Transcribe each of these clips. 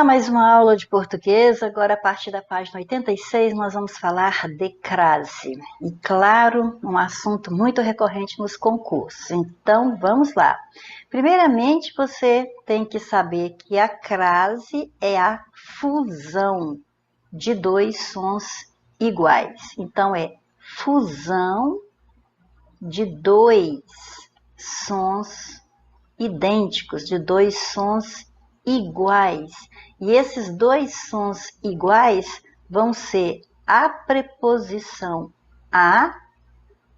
lá, mais uma aula de português. Agora, a partir da página 86, nós vamos falar de crase. E, claro, um assunto muito recorrente nos concursos. Então, vamos lá. Primeiramente, você tem que saber que a crase é a fusão de dois sons iguais. Então, é fusão de dois sons idênticos, de dois sons iguais. E esses dois sons iguais vão ser a preposição a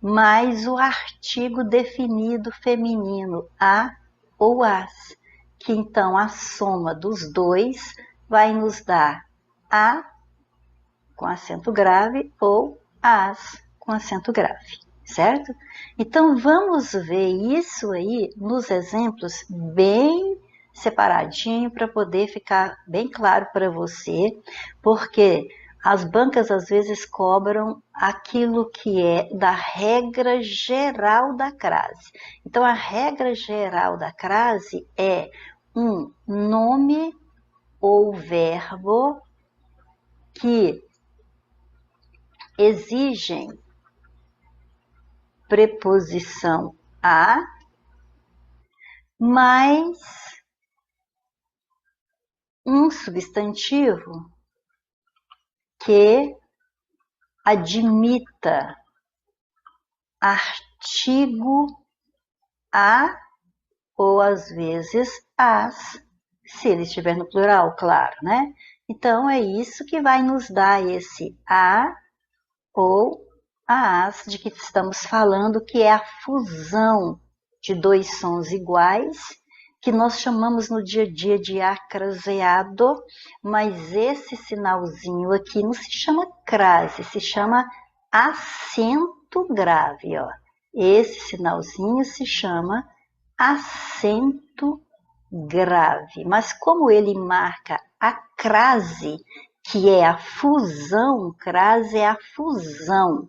mais o artigo definido feminino a ou as, que então a soma dos dois vai nos dar a com acento grave ou as com acento grave, certo? Então vamos ver isso aí nos exemplos bem separadinho para poder ficar bem claro para você, porque as bancas às vezes cobram aquilo que é da regra geral da crase. Então a regra geral da crase é um nome ou verbo que exigem preposição a mais um substantivo que admita artigo a ou às vezes as, se ele estiver no plural, claro, né? Então é isso que vai nos dar esse a ou as de que estamos falando, que é a fusão de dois sons iguais, que nós chamamos no dia a dia de acraseado, mas esse sinalzinho aqui não se chama crase, se chama acento grave, ó. Esse sinalzinho se chama acento grave, mas como ele marca a crase, que é a fusão, crase é a fusão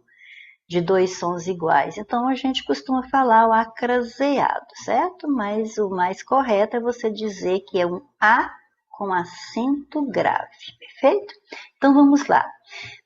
de dois sons iguais. Então, a gente costuma falar o acraseado, certo? Mas o mais correto é você dizer que é um A com acento grave, perfeito? Então, vamos lá.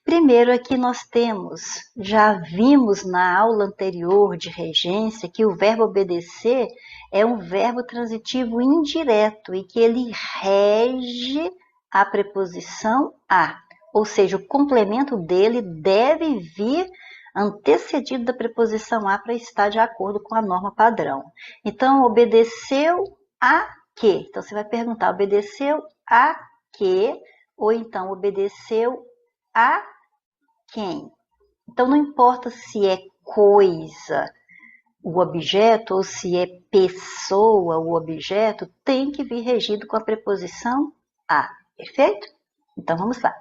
Primeiro aqui nós temos, já vimos na aula anterior de regência, que o verbo obedecer é um verbo transitivo indireto e que ele rege a preposição a, ou seja, o complemento dele deve vir antecedido da preposição a para estar de acordo com a norma padrão. Então, obedeceu a quê? Então, você vai perguntar, obedeceu a quê? Ou então, obedeceu a quem? Então, não importa se é coisa o objeto ou se é pessoa o objeto, tem que vir regido com a preposição a, perfeito? Então, vamos lá.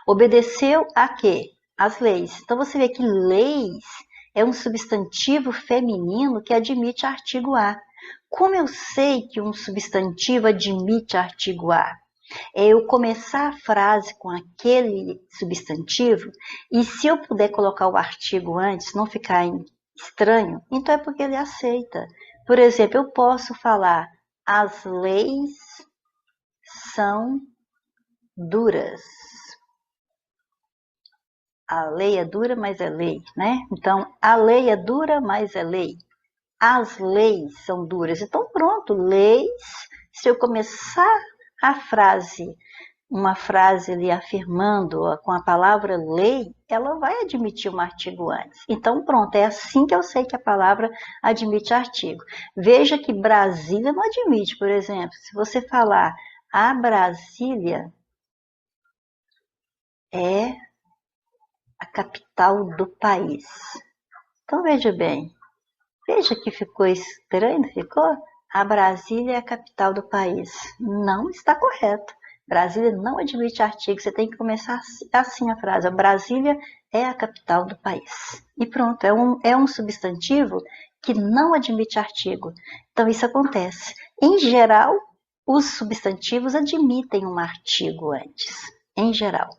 Obedeceu a quê? As leis. Então, você vê que leis é um substantivo feminino que admite artigo a. Como eu sei que um substantivo admite artigo a? É eu começar a frase com aquele substantivo e se eu puder colocar o artigo antes, não ficar estranho, então é porque ele aceita. Por exemplo, eu posso falar, as leis são duras. A lei é dura, mas é lei, né? Então, a lei é dura, mas é lei. As leis são duras. Então, pronto, leis, se eu começar a frase, uma frase ali afirmando com a palavra lei, ela vai admitir um artigo antes. Então, pronto, é assim que eu sei que a palavra admite artigo. Veja que Brasília não admite, por exemplo, se você falar a Brasília é a capital do país. Então, veja bem, veja que ficou estranho, não ficou? A Brasília é a capital do país. Não está correto. Brasília não admite artigo, você tem que começar assim a frase. A Brasília é a capital do país. E pronto, é um substantivo que não admite artigo. Então, isso acontece. Em geral, os substantivos admitem um artigo antes. Em geral.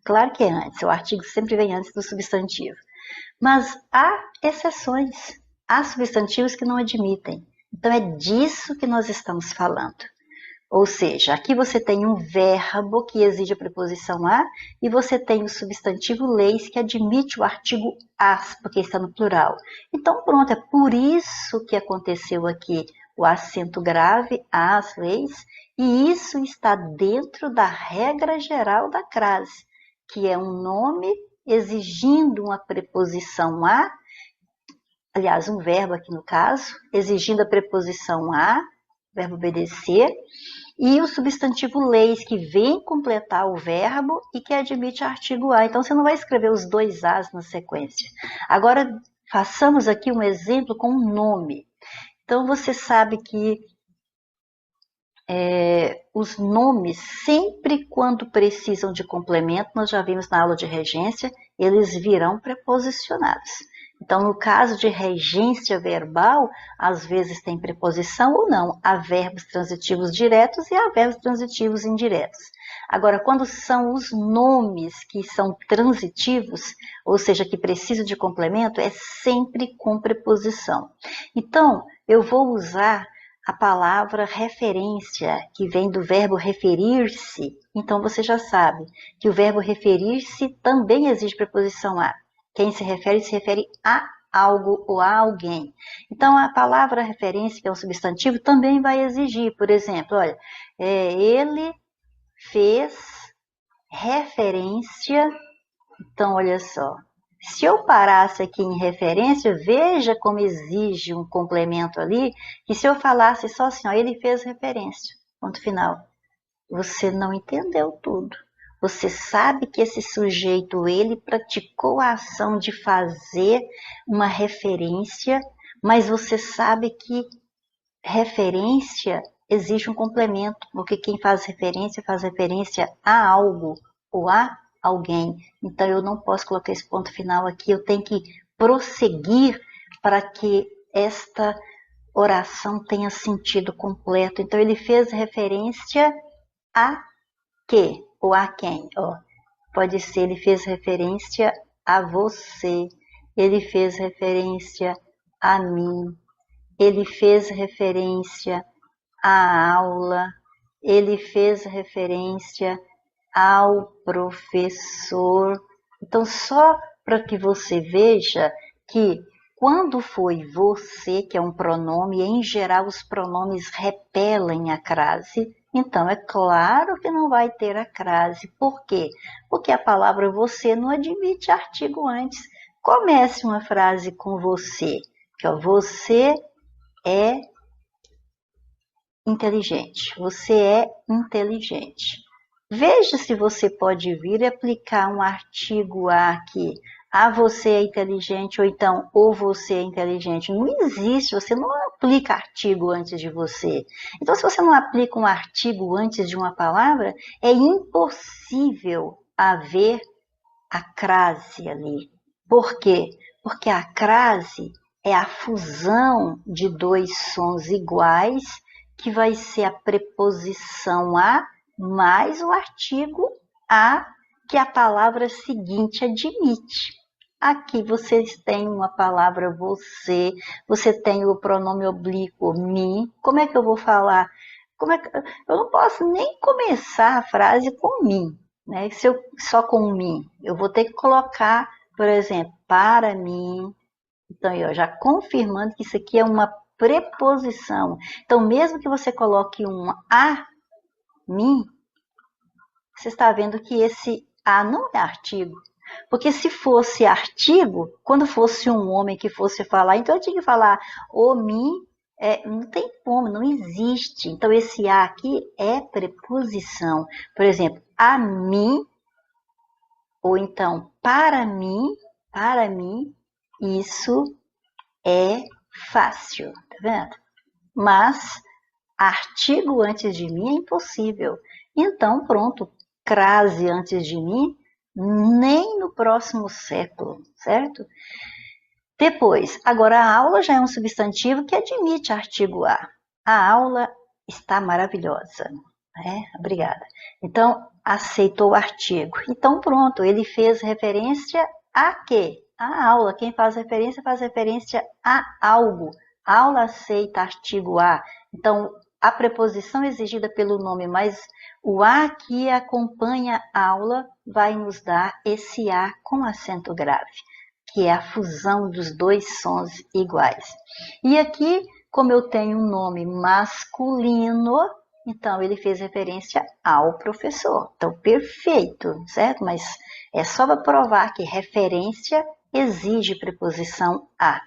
Claro que é antes, o artigo sempre vem antes do substantivo. Mas há exceções, há substantivos que não admitem. Então é disso que nós estamos falando. Ou seja, aqui você tem um verbo que exige a preposição a e você tem o substantivo leis que admite o artigo as, porque está no plural. Então, pronto, é por isso que aconteceu aqui o acento grave, as leis, e isso está dentro da regra geral da crase, que é um nome exigindo uma preposição a, aliás, um verbo aqui no caso, exigindo a preposição a, verbo obedecer, e o substantivo leis, que vem completar o verbo e que admite artigo a. Então, você não vai escrever os dois as na sequência. Agora, façamos aqui um exemplo com um nome. Então, você sabe que os nomes, sempre quando precisam de complemento, nós já vimos na aula de regência, eles virão preposicionados. Então, no caso de regência verbal, às vezes tem preposição ou não. Há verbos transitivos diretos e há verbos transitivos indiretos. Agora, quando são os nomes que são transitivos, ou seja, que precisam de complemento, é sempre com preposição. Então, eu vou usar a palavra referência, que vem do verbo referir-se. Então, você já sabe que o verbo referir-se também exige preposição a. Quem se refere a algo ou a alguém. Então, a palavra referência, que é um substantivo, também vai exigir. Por exemplo, olha, ele fez referência. Então, olha só. Se eu parasse aqui em referência, veja como exige um complemento ali, que se eu falasse só assim, ó, ele fez referência, ponto final. Você não entendeu tudo. Você sabe que esse sujeito, ele praticou a ação de fazer uma referência, mas você sabe que referência exige um complemento, porque quem faz referência a algo ou a alguém. Então, eu não posso colocar esse ponto final aqui, eu tenho que prosseguir para que esta oração tenha sentido completo. Então, ele fez referência a que ou a quem? Pode ser, ele fez referência a você, ele fez referência a mim, ele fez referência à aula, ele fez referência ao professor. Então, só para que você veja que quando foi você, que é um pronome, em geral os pronomes repelem a crase, então é claro que não vai ter a crase. Por quê? Porque a palavra você não admite artigo antes. Comece uma frase com você, que é você é inteligente. Você é inteligente. Veja se você pode vir e aplicar um artigo a aqui. A você é inteligente, ou então, ou você é inteligente. Não existe, você não aplica artigo antes de você. Então, se você não aplica um artigo antes de uma palavra, é impossível haver a crase ali. Por quê? Porque a crase é a fusão de dois sons iguais, que vai ser a preposição a mais o artigo a que a palavra seguinte admite. Aqui vocês têm uma palavra você, você tem o pronome oblíquo me. Como é que eu vou falar? Eu não posso nem começar a frase com mim, né? Se eu só com mim, eu vou ter que colocar, por exemplo, para mim. Então, eu já confirmando que isso aqui é uma preposição. Então, mesmo que você coloque um a mim, você está vendo que esse a não é artigo. Porque se fosse artigo, quando fosse um homem que fosse falar, então eu tinha que falar o mim, não tem como, não existe. Então esse a aqui é preposição. Por exemplo, a mim, ou então para mim, isso é fácil, tá vendo? Mas artigo antes de mim é impossível. Então pronto, crase antes de mim, nem no próximo século, certo? Depois, agora a aula já é um substantivo que admite artigo a. A aula está maravilhosa, né? Obrigada. Então, aceitou o artigo. Então, pronto, ele fez referência a quê? A aula. Quem faz referência a algo. A aula aceita artigo a. Então, a preposição exigida pelo nome, mas o A que acompanha a aula vai nos dar esse A com acento grave, que é a fusão dos dois sons iguais. E aqui, como eu tenho um nome masculino, então ele fez referência ao professor. Então, perfeito, certo? Mas é só para provar que referência exige preposição a.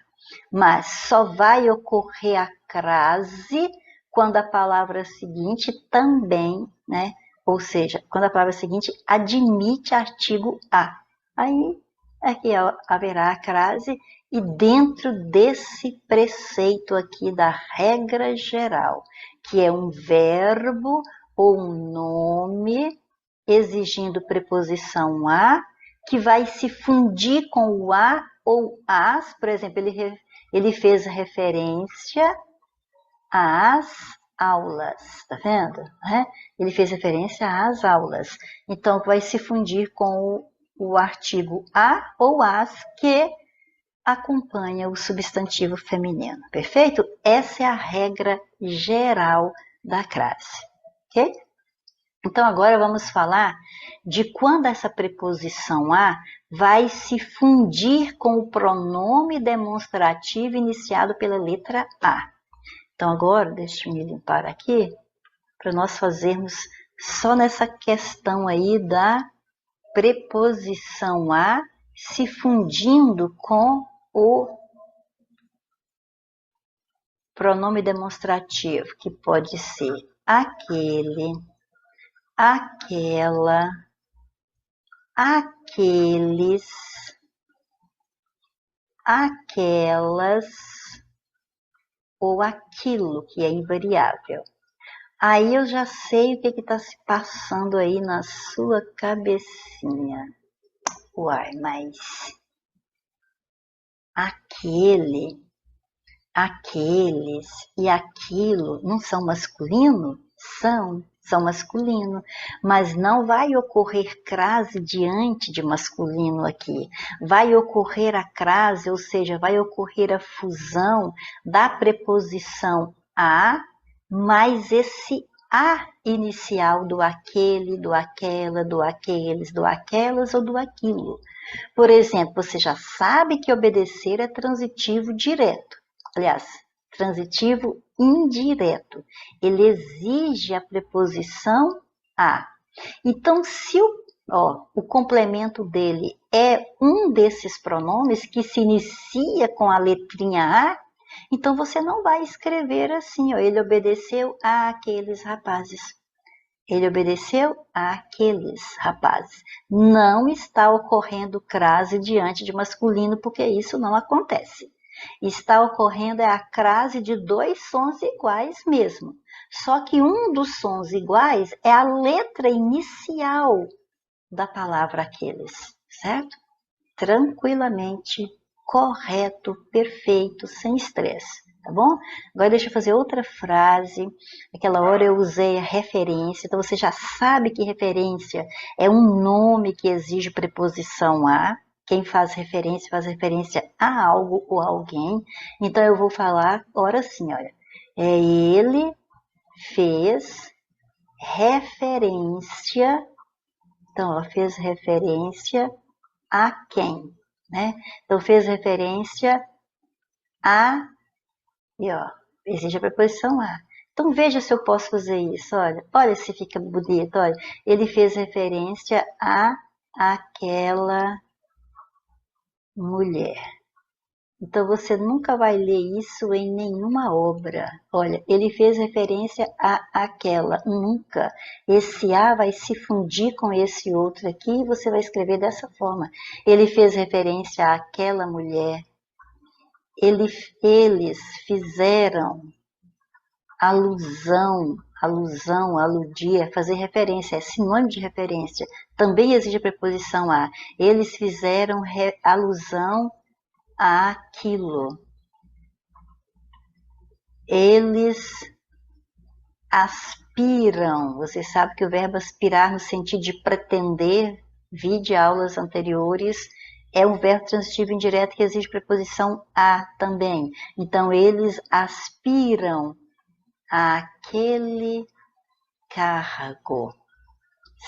Mas só vai ocorrer a crase quando a palavra seguinte também, né? Ou seja, quando a palavra seguinte admite artigo a. Aí aqui haverá a crase e dentro desse preceito aqui da regra geral, que é um verbo ou um nome exigindo preposição a, que vai se fundir com o a ou as, por exemplo, ele fez referência às aulas, tá vendo? Ele fez referência às aulas. Então, vai se fundir com o artigo a ou as que acompanha o substantivo feminino. Perfeito? Essa é a regra geral da crase. Ok? Então, agora vamos falar de quando essa preposição a vai se fundir com o pronome demonstrativo iniciado pela letra a. Então, agora, deixa eu me limpar aqui, para nós fazermos só nessa questão aí da preposição a se fundindo com o pronome demonstrativo, que pode ser aquele, aquela, aqueles, aquelas ou aquilo, que é invariável. Aí eu já sei o que está se passando aí na sua cabecinha. Uai, mas aquele, aqueles e aquilo não são masculino? São masculino, mas não vai ocorrer crase diante de masculino aqui. Vai ocorrer a crase, ou seja, vai ocorrer a fusão da preposição a, mais esse a inicial do aquele, do aquela, do aqueles, do aquelas ou do aquilo. Por exemplo, você já sabe que obedecer é transitivo direto. Aliás, transitivo indireto. Ele exige a preposição a. Então, se o complemento dele é um desses pronomes que se inicia com a letrinha a, então você não vai escrever assim, ele obedeceu àqueles rapazes. Ele obedeceu àqueles rapazes. Não está ocorrendo crase diante de masculino, porque isso não acontece. Está ocorrendo a crase de dois sons iguais mesmo. Só que um dos sons iguais é a letra inicial da palavra aqueles, certo? Tranquilamente, correto, perfeito, sem estresse, tá bom? Agora deixa eu fazer outra frase. Aquela hora eu usei a referência, então você já sabe que referência é um nome que exige preposição a. Quem faz referência a algo ou a alguém. Então, eu vou falar agora assim, olha. Ele fez referência. Então, fez referência a quem? Né? Então, fez referência a... E, exige a preposição a. Então, veja se eu posso fazer isso, olha. Olha se fica bonito, olha. Ele fez referência a aquela mulher. Então, você nunca vai ler isso em nenhuma obra. Olha, ele fez referência a aquela, nunca. Esse a vai se fundir com esse outro aqui e você vai escrever dessa forma. Ele fez referência àquela mulher. Eles fizeram aludir, fazer referência, é sinônimo de referência. Também exige a preposição a. Eles fizeram alusão àquilo. Eles aspiram. Você sabe que o verbo aspirar no sentido de pretender, vide aulas anteriores, é um verbo transitivo indireto que exige preposição a também. Então, eles aspiram aquele cargo.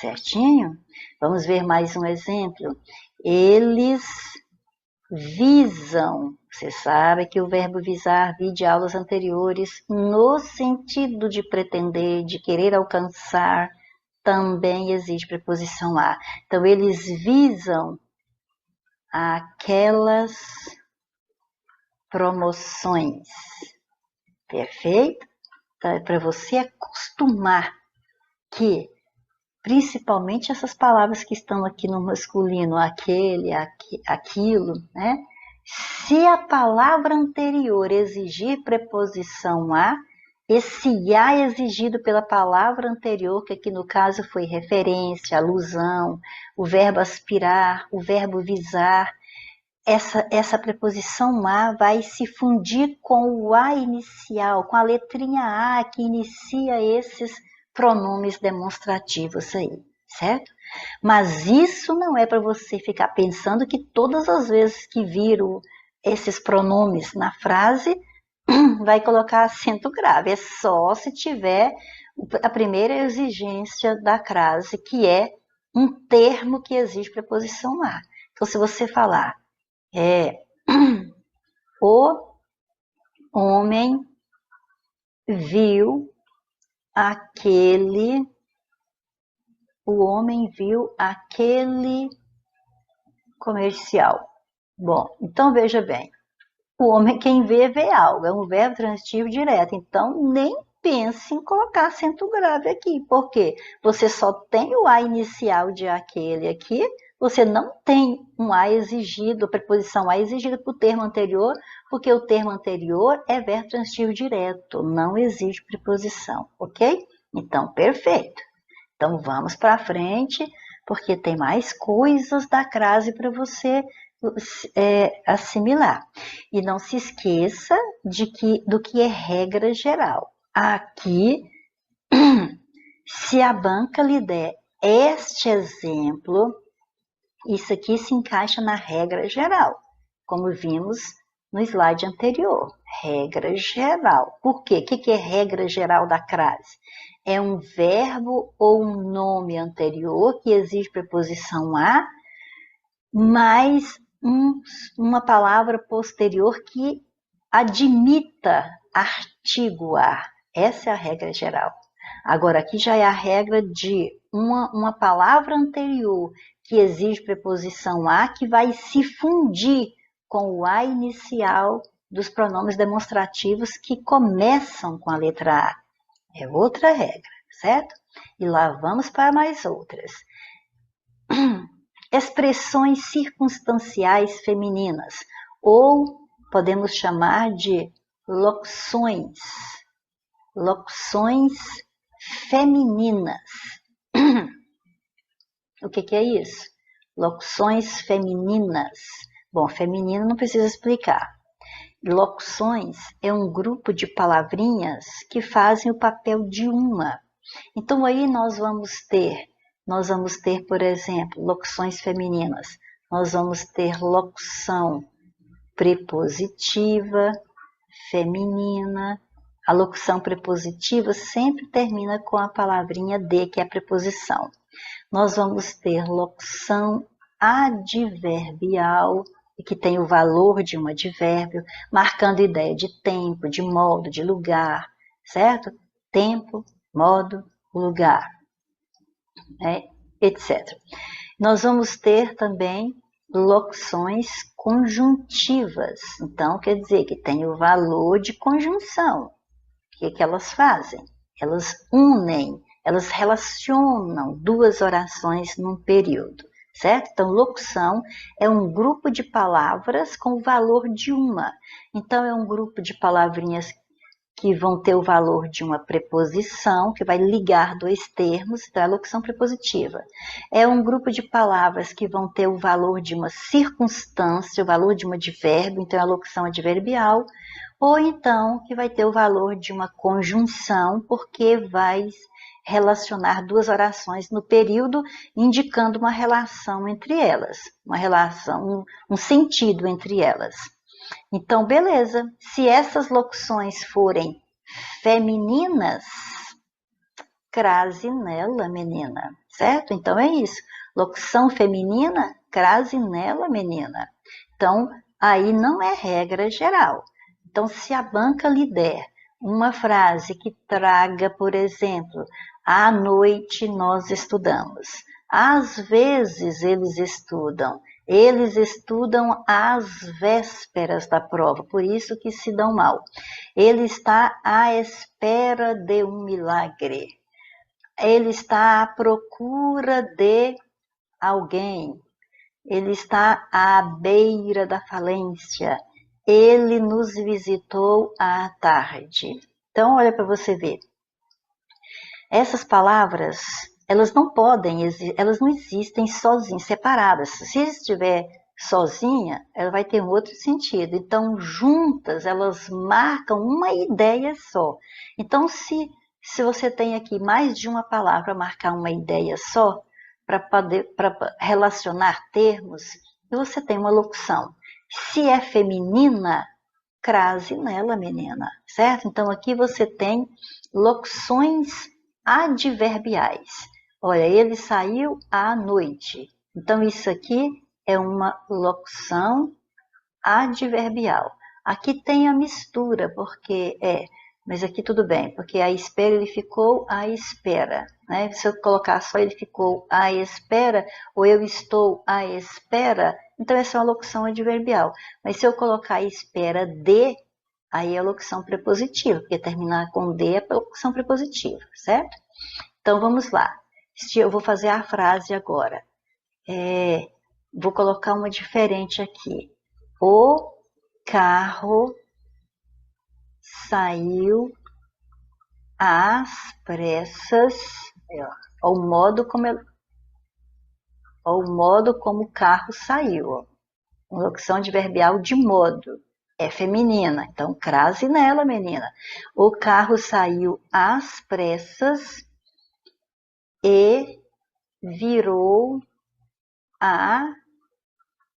Certinho? Vamos ver mais um exemplo. Eles visam. Você sabe que o verbo visar, vi de aulas anteriores, no sentido de pretender, de querer alcançar, também existe preposição a. Então, eles visam aquelas promoções. Perfeito? Então, é para você acostumar que, principalmente essas palavras que estão aqui no masculino, aquele, aquilo, né? Se a palavra anterior exigir preposição a, esse a exigido pela palavra anterior, que aqui no caso foi referência, alusão, o verbo aspirar, o verbo visar, essa preposição a vai se fundir com o a inicial, com a letrinha a que inicia esses pronomes demonstrativos aí, certo? Mas isso não é para você ficar pensando que todas as vezes que viram esses pronomes na frase, vai colocar acento grave. É só se tiver a primeira exigência da frase, que é um termo que exige preposição a. Então, se você falar, o homem viu aquele comercial. Bom, então veja bem, o homem, quem vê algo, é um verbo transitivo direto, então nem pense em colocar acento grave aqui, porque você só tem o a inicial de aquele aqui, você não tem um a exigido, preposição a exigida para o termo anterior, porque o termo anterior é verbo transitivo direto, não exige preposição, ok? Então, perfeito. Então, vamos para frente, porque tem mais coisas da crase para você assimilar. E não se esqueça do que é regra geral. Aqui, se a banca lhe der este exemplo, isso aqui se encaixa na regra geral, como vimos no slide anterior. Regra geral. Por quê? O que é regra geral da crase? É um verbo ou um nome anterior que exige preposição a, mais uma palavra posterior que admita artigo a. Essa é a regra geral. Agora, aqui já é a regra de uma palavra anterior que exige preposição a, que vai se fundir com o a inicial dos pronomes demonstrativos que começam com a letra a. É outra regra, certo? E lá vamos para mais outras. Expressões circunstanciais femininas, ou podemos chamar de locuções. Locuções femininas. O que é isso? Locuções femininas. Bom, feminino não precisa explicar. Locuções é um grupo de palavrinhas que fazem o papel de uma. Então, aí nós vamos ter, por exemplo, locuções femininas. Nós vamos ter locução prepositiva, feminina. A locução prepositiva sempre termina com a palavrinha de, que é a preposição. Nós vamos ter locução adverbial, que tem o valor de um advérbio, marcando ideia de tempo, de modo, de lugar, certo? Tempo, modo, lugar, etc. Nós vamos ter também locuções conjuntivas. Então, quer dizer que tem o valor de conjunção. O que elas fazem? Elas unem, elas relacionam duas orações num período, certo? Então, locução é um grupo de palavras com o valor de uma. Então, é um grupo de palavrinhas que vão ter o valor de uma preposição, que vai ligar dois termos, então é a locução prepositiva. É um grupo de palavras que vão ter o valor de uma circunstância, o valor de um advérbio, então é a locução adverbial, ou então que vai ter o valor de uma conjunção, porque vai relacionar duas orações no período, indicando uma relação entre elas, uma relação, um sentido entre elas. Então, beleza, se essas locuções forem femininas, crase nela, menina, certo? Então é isso. Locução feminina, crase nela, menina. Então, aí não é regra geral. Então, se a banca lhe der uma frase que traga, por exemplo, à noite nós estudamos. Às vezes eles estudam às vésperas da prova, por isso que se dão mal. Ele está à espera de um milagre. Ele está à procura de alguém. Ele está à beira da falência. Ele nos visitou à tarde. Então, olha para você ver. Essas palavras, elas não existem sozinhas, separadas. Se estiver sozinha, ela vai ter um outro sentido. Então, juntas, elas marcam uma ideia só. Então, se você tem aqui mais de uma palavra marcar uma ideia só, para relacionar termos, você tem uma locução. Se é feminina, crase nela, menina, certo? Então, aqui você tem locuções adverbiais. Olha, ele saiu à noite. Então, isso aqui é uma locução adverbial. Aqui tem a mistura, porque mas aqui tudo bem, porque a espera ele ficou à espera, né? Se eu colocar só ele ficou à espera, ou eu estou à espera, então essa é uma locução adverbial. Mas se eu colocar à espera de, aí é a locução prepositiva, porque terminar com de é a locução prepositiva, certo? Então vamos lá. Eu vou fazer a frase agora. Vou colocar uma diferente aqui. O carro saiu às pressas, ao modo como o carro saiu. Uma locução adverbial de modo. É feminina, então crase nela, menina. O carro saiu às pressas e virou à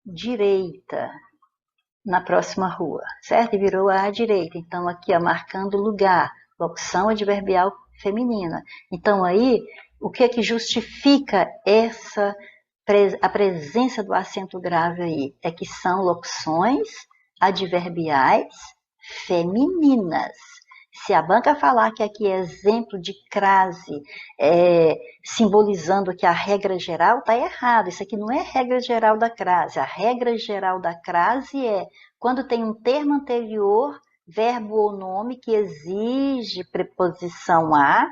direita na próxima rua, certo? E virou à direita. Então, aqui, marcando lugar, locução adverbial feminina. Então, aí, o que é que justifica a presença do acento grave aí? É que são locuções adverbiais femininas. Se a banca falar que aqui é exemplo de crase, simbolizando que a regra geral, está errado. Isso aqui não é regra geral da crase. A regra geral da crase é quando tem um termo anterior, verbo ou nome que exige preposição a,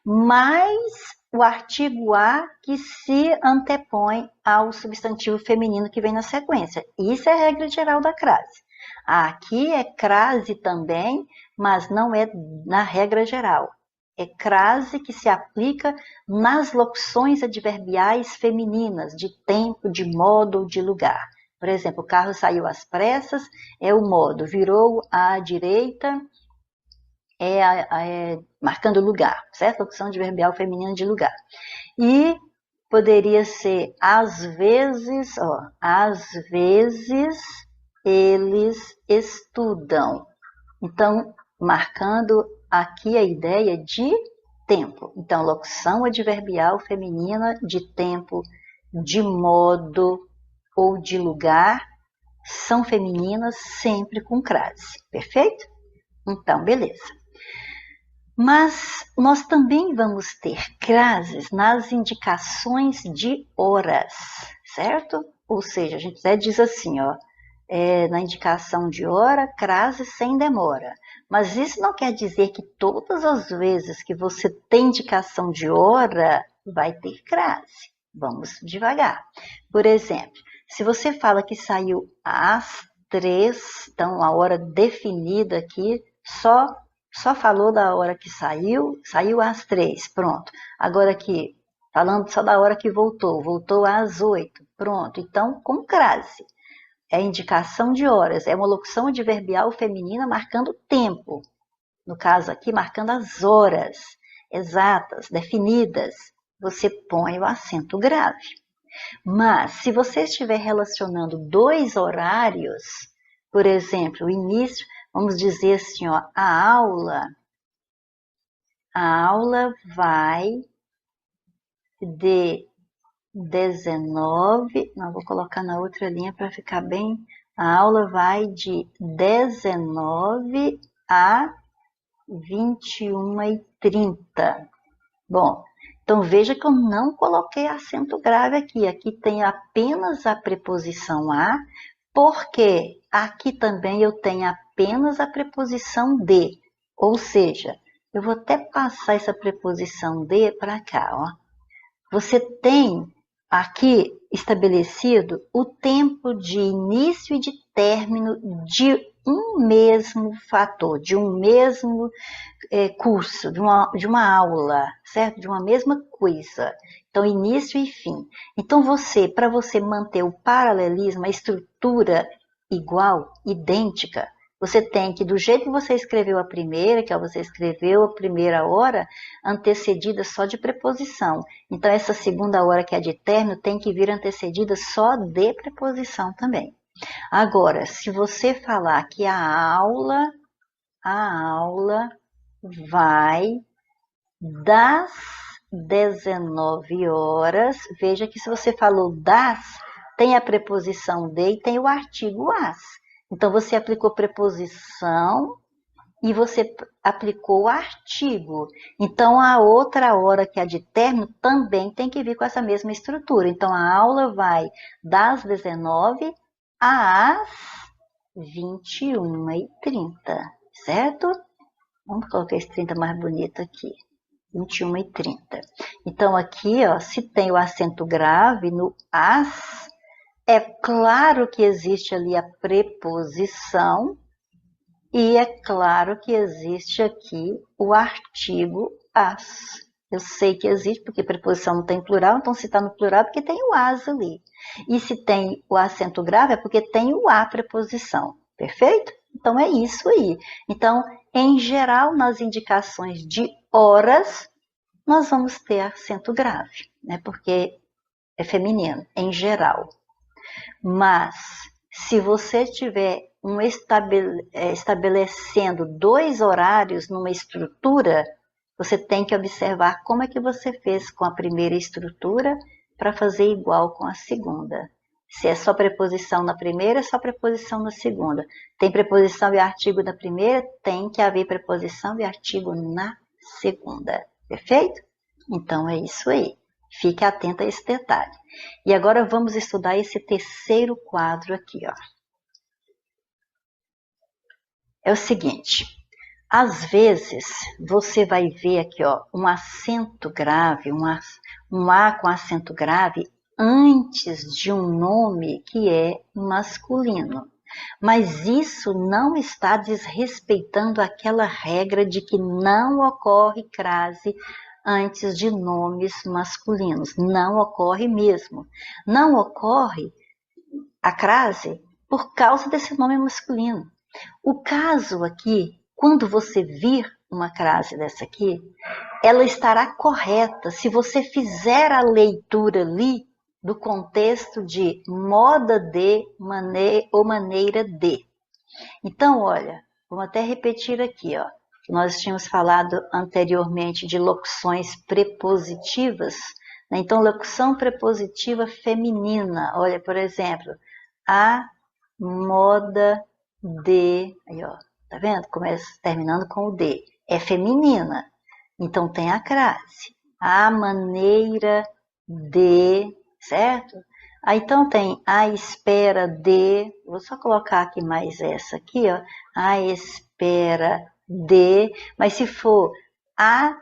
mais o artigo a que se antepõe ao substantivo feminino que vem na sequência. Isso é a regra geral da crase. Aqui é crase também, mas não é na regra geral. É crase que se aplica nas locuções adverbiais femininas, de tempo, de modo ou de lugar. Por exemplo, o carro saiu às pressas, é o modo, virou à direita, marcando lugar, certo? Locução adverbial feminina de lugar. E poderia ser, às vezes eles estudam. Então, marcando aqui a ideia de tempo. Então, locução adverbial feminina de tempo, de modo ou de lugar são femininas sempre com crase. Perfeito? Então, beleza. Mas nós também vamos ter crases nas indicações de horas, certo? Ou seja, a gente até diz assim, na indicação de hora, crase sem demora. Mas isso não quer dizer que todas as vezes que você tem indicação de hora, vai ter crase. Vamos devagar. Por exemplo, se você fala que saiu às 3, então a hora definida aqui, só falou da hora que saiu às 3, pronto. Agora aqui, falando só da hora que voltou às 8, pronto. Então, com crase. É indicação de horas, é uma locução adverbial feminina marcando tempo. No caso aqui, marcando as horas exatas, definidas. Você põe o acento grave. Mas, se você estiver relacionando dois horários, por exemplo, o início, Vamos dizer assim, ó, a aula vai de 19, não, vou colocar na outra linha para ficar bem, a aula vai de 19 a 21h30. Bom, então veja que eu não coloquei acento grave aqui. Aqui tem apenas a preposição a, porque aqui também eu tenho apenas a preposição de. Ou seja, eu vou até passar essa preposição de para cá, ó. Você tem aqui estabelecido o tempo de início e de término de um mesmo fator, de um mesmo curso, de uma aula, certo? De uma mesma coisa. Então, início e fim. Então, para você manter o paralelismo, a estrutura igual, idêntica, você tem que, do jeito que você escreveu a primeira, que você escreveu a primeira hora, antecedida só de preposição. Então, essa segunda hora, que é de término, tem que vir antecedida só de preposição também. Agora, se você falar que a aula vai das 19 horas, veja que se você falou das, tem a preposição de e tem o artigo as. Então, você aplicou preposição e você aplicou o artigo. Então, a outra hora, que é a de término, também tem que vir com essa mesma estrutura. Então, a aula vai das 19 às 21h30, certo? Vamos colocar esse 30 mais bonito aqui. 21h30. Então, aqui, ó, se tem o acento grave no as, é claro que existe ali a preposição e é claro que existe aqui o artigo as. Eu sei que existe, porque preposição não tem plural, então se está no plural é porque tem o as ali. E se tem o acento grave é porque tem o a preposição. Perfeito? Então, é isso aí. Então, em geral, nas indicações de horas, nós vamos ter acento grave, né? Porque é feminino, em geral. Mas, se você estiver estabelecendo 2 horários numa estrutura, você tem que observar como é que você fez com a primeira estrutura para fazer igual com a segunda. Se é só preposição na primeira, é só preposição na segunda. Tem preposição e artigo na primeira, tem que haver preposição e artigo na segunda. Perfeito? Então, é isso aí. Fique atento a esse detalhe. E agora vamos estudar esse terceiro quadro aqui, ó. É o seguinte, às vezes você vai ver aqui, ó, um acento grave, um A com acento grave antes de um nome que é masculino. Mas isso não está desrespeitando aquela regra de que não ocorre crase antes de nomes masculinos. Não ocorre mesmo. Não ocorre a crase por causa desse nome masculino. O caso aqui, quando você vir uma crase dessa aqui, ela estará correta se você fizer a leitura ali do contexto de moda de, ou maneira de. Então, olha, vamos até repetir aqui, ó. Nós tínhamos falado anteriormente de locuções prepositivas, né? Então, locução prepositiva feminina, olha, por exemplo, a moda de, aí ó, tá vendo? Começa terminando com o de, é feminina, então tem a crase, a maneira de, certo? Aí então tem a espera de, vou só colocar aqui mais essa aqui, ó, a espera de, mas se for a,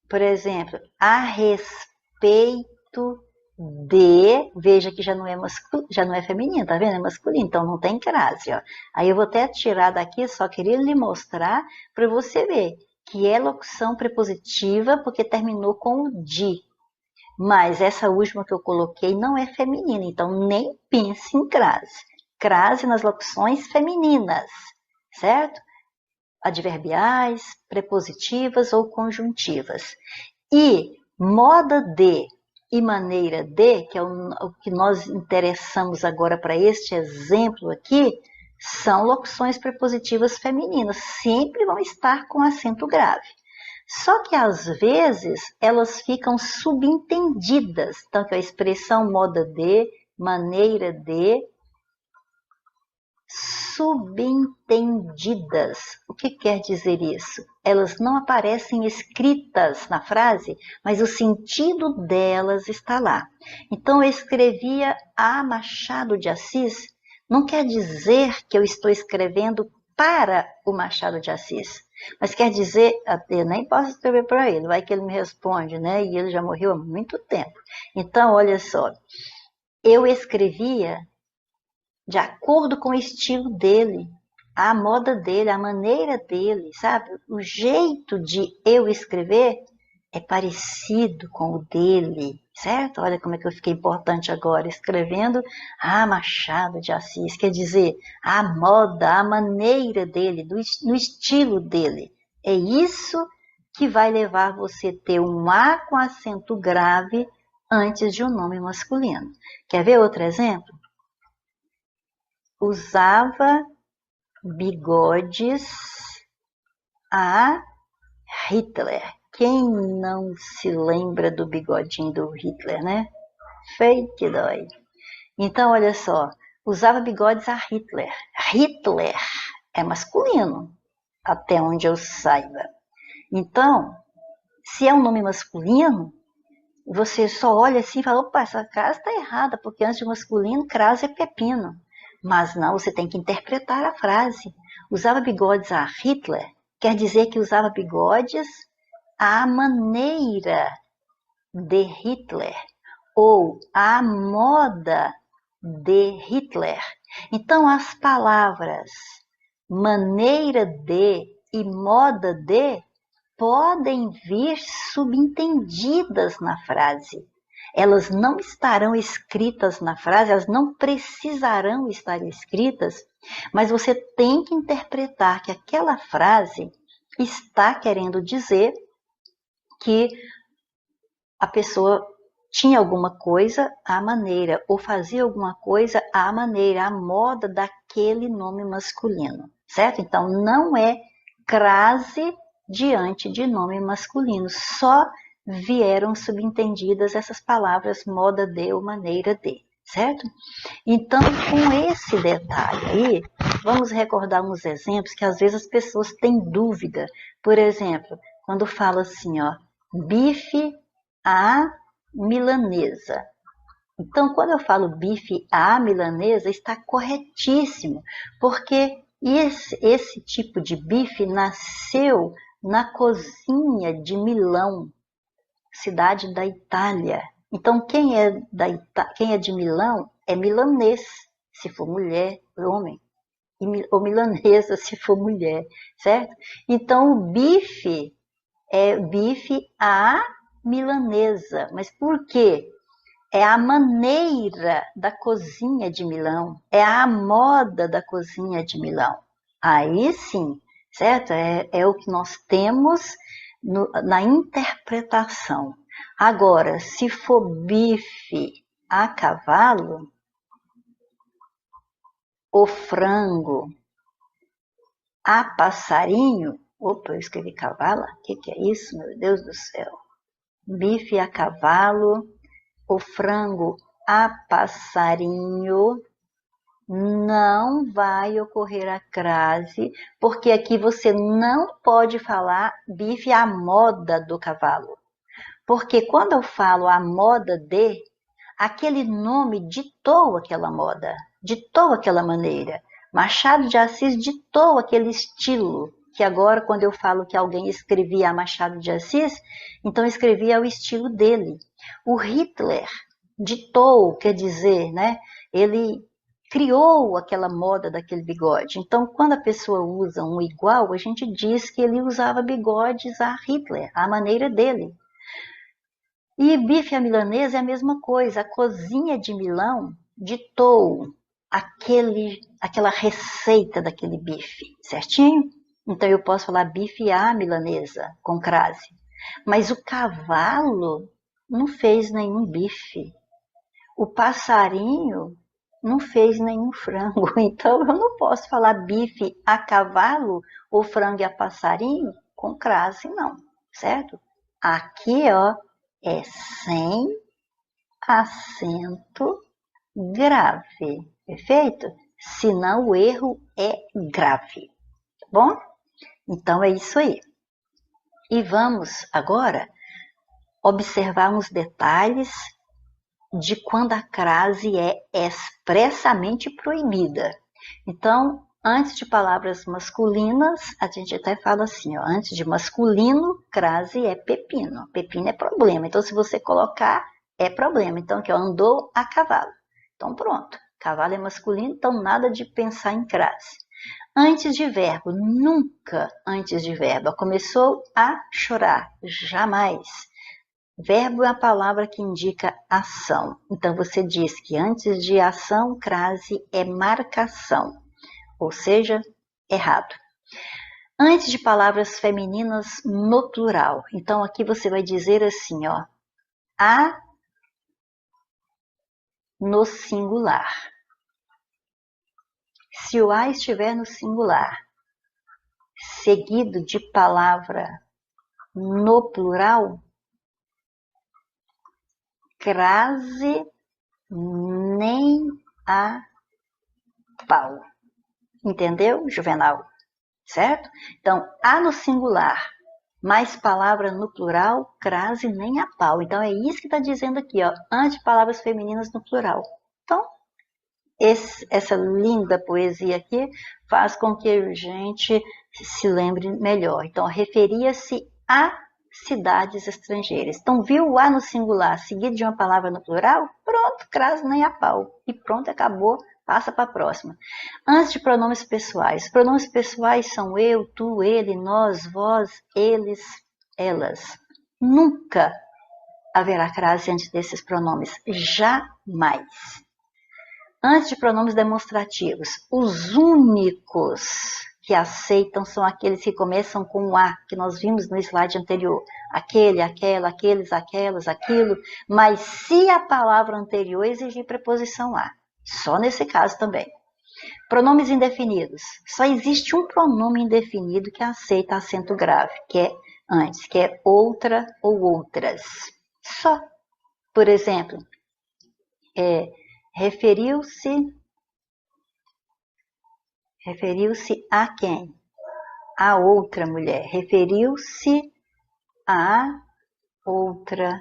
por exemplo, a respeito de, veja que já não é feminino, tá vendo? É masculino, então não tem crase, ó. Aí eu vou até tirar daqui, só queria lhe mostrar para você ver que é locução prepositiva porque terminou com o de. Mas essa última que eu coloquei não é feminina, então nem pense em crase. Crase nas locuções femininas, certo? Adverbiais, prepositivas ou conjuntivas. E moda de e maneira de, que é o que nós interessamos agora para este exemplo aqui, são locuções prepositivas femininas, sempre vão estar com acento grave. Só que às vezes elas ficam subentendidas, então que a expressão moda de, maneira de, subentendidas. O que quer dizer isso? Elas não aparecem escritas na frase, mas o sentido delas está lá. Então eu escrevia a Machado de Assis, não quer dizer que eu estou escrevendo para o Machado de Assis. Mas quer dizer, eu nem posso escrever para ele, vai que ele me responde, né? E ele já morreu há muito tempo. Então, olha só, eu escrevia de acordo com o estilo dele, a moda dele, a maneira dele, sabe? O jeito de eu escrever é parecido com o dele, certo? Olha como é que eu fiquei importante agora, escrevendo Machado de Assis, quer dizer, a moda, a maneira dele, no estilo dele. É isso que vai levar você a ter um A com acento grave antes de um nome masculino. Quer ver outro exemplo? Usava bigodes a Hitler. Quem não se lembra do bigodinho do Hitler, né? Feio que dói. Então, olha só, usava bigodes a Hitler. Hitler é masculino, até onde eu saiba. Então, se é um nome masculino, você só olha assim e fala, opa, essa frase está errada, porque antes de masculino, crase é pepino. Mas não, você tem que interpretar a frase. Usava bigodes a Hitler, quer dizer que usava bigodes à maneira de Hitler, ou à moda de Hitler. Então, as palavras maneira de e moda de podem vir subentendidas na frase. Elas não estarão escritas na frase, elas não precisarão estar escritas, mas você tem que interpretar que aquela frase está querendo dizer que a pessoa tinha alguma coisa à maneira, ou fazia alguma coisa à maneira, à moda daquele nome masculino, certo? Então, não é crase diante de nome masculino, só vieram subentendidas essas palavras moda de ou maneira de, certo? Então, com esse detalhe aí, vamos recordar uns exemplos que às vezes as pessoas têm dúvida. Por exemplo, quando fala assim, ó, bife à milanesa. Então, quando eu falo bife à milanesa, está corretíssimo, porque esse tipo de bife nasceu na cozinha de Milão, cidade da Itália. Então, quem é de Milão é milanês, se for mulher, homem, ou milanesa, se for mulher, certo? Então, o bife é bife à milanesa. Mas por quê? É a maneira da cozinha de Milão, é a moda da cozinha de Milão. Aí sim, certo? É o que nós temos na interpretação. Agora, se for bife a cavalo, o frango a passarinho, opa, eu escrevi cavalo? O que é isso, meu Deus do céu? Bife a cavalo, o frango a passarinho, não vai ocorrer a crase, porque aqui você não pode falar bife à moda do cavalo. Porque quando eu falo a moda de, aquele nome ditou aquela moda, ditou aquela maneira. Machado de Assis ditou aquele estilo, que agora quando eu falo que alguém escrevia a Machado de Assis, então escrevia o estilo dele. O Hitler ditou, quer dizer, né? Ele criou aquela moda daquele bigode. Então, quando a pessoa usa um igual, a gente diz que ele usava bigodes a Hitler, à maneira dele. E bife à milanesa é a mesma coisa. A cozinha de Milão ditou aquela receita daquele bife, certinho? Então eu posso falar bife à milanesa, com crase. Mas o cavalo não fez nenhum bife. O passarinho não fez nenhum frango. Então, eu não posso falar bife a cavalo ou frango a passarinho com crase, não, certo? Aqui, ó, é sem acento grave, perfeito? Senão o erro é grave, tá bom? Então, é isso aí. E vamos agora observar uns detalhes de quando a crase é expressamente proibida. Então, antes de palavras masculinas, a gente até fala assim, ó, antes de masculino, crase é pepino. Pepino é problema. Então, se você colocar, é problema. Então, aqui, ó, andou a cavalo. Então, pronto. Cavalo é masculino, então nada de pensar em crase. Antes de verbo, nunca antes de verbo. Começou a chorar, jamais. Verbo é a palavra que indica ação. Então, você diz que antes de ação, crase é marcação, ou seja, errado. Antes de palavras femininas no plural. Então, aqui você vai dizer assim, ó, a no singular. Se o a estiver no singular, seguido de palavra no plural, crase nem a pau. Entendeu, Juvenal? Certo? Então, a no singular, mais palavra no plural, crase nem a pau. Então, é isso que está dizendo aqui, ó, antes palavras femininas no plural. Então, essa linda poesia aqui faz com que a gente se lembre melhor. Então, referia-se a cidades estrangeiras. Então, viu o a no singular seguido de uma palavra no plural? Pronto, crase nem a pau. E pronto, acabou. Passa para a próxima. Antes de pronomes pessoais. Pronomes pessoais são eu, tu, ele, nós, vós, eles, elas. Nunca haverá crase antes desses pronomes. Jamais. Antes de pronomes demonstrativos, os únicos que aceitam são aqueles que começam com o a, que nós vimos no slide anterior. Aquele, aquela, aqueles, aquelas, aquilo. Mas se a palavra anterior exigir preposição a. Só nesse caso também. Pronomes indefinidos. Só existe um pronome indefinido que aceita acento grave, que é antes, que é outra ou outras. Só. Por exemplo, referiu-se a quem? A outra mulher. Referiu-se a outra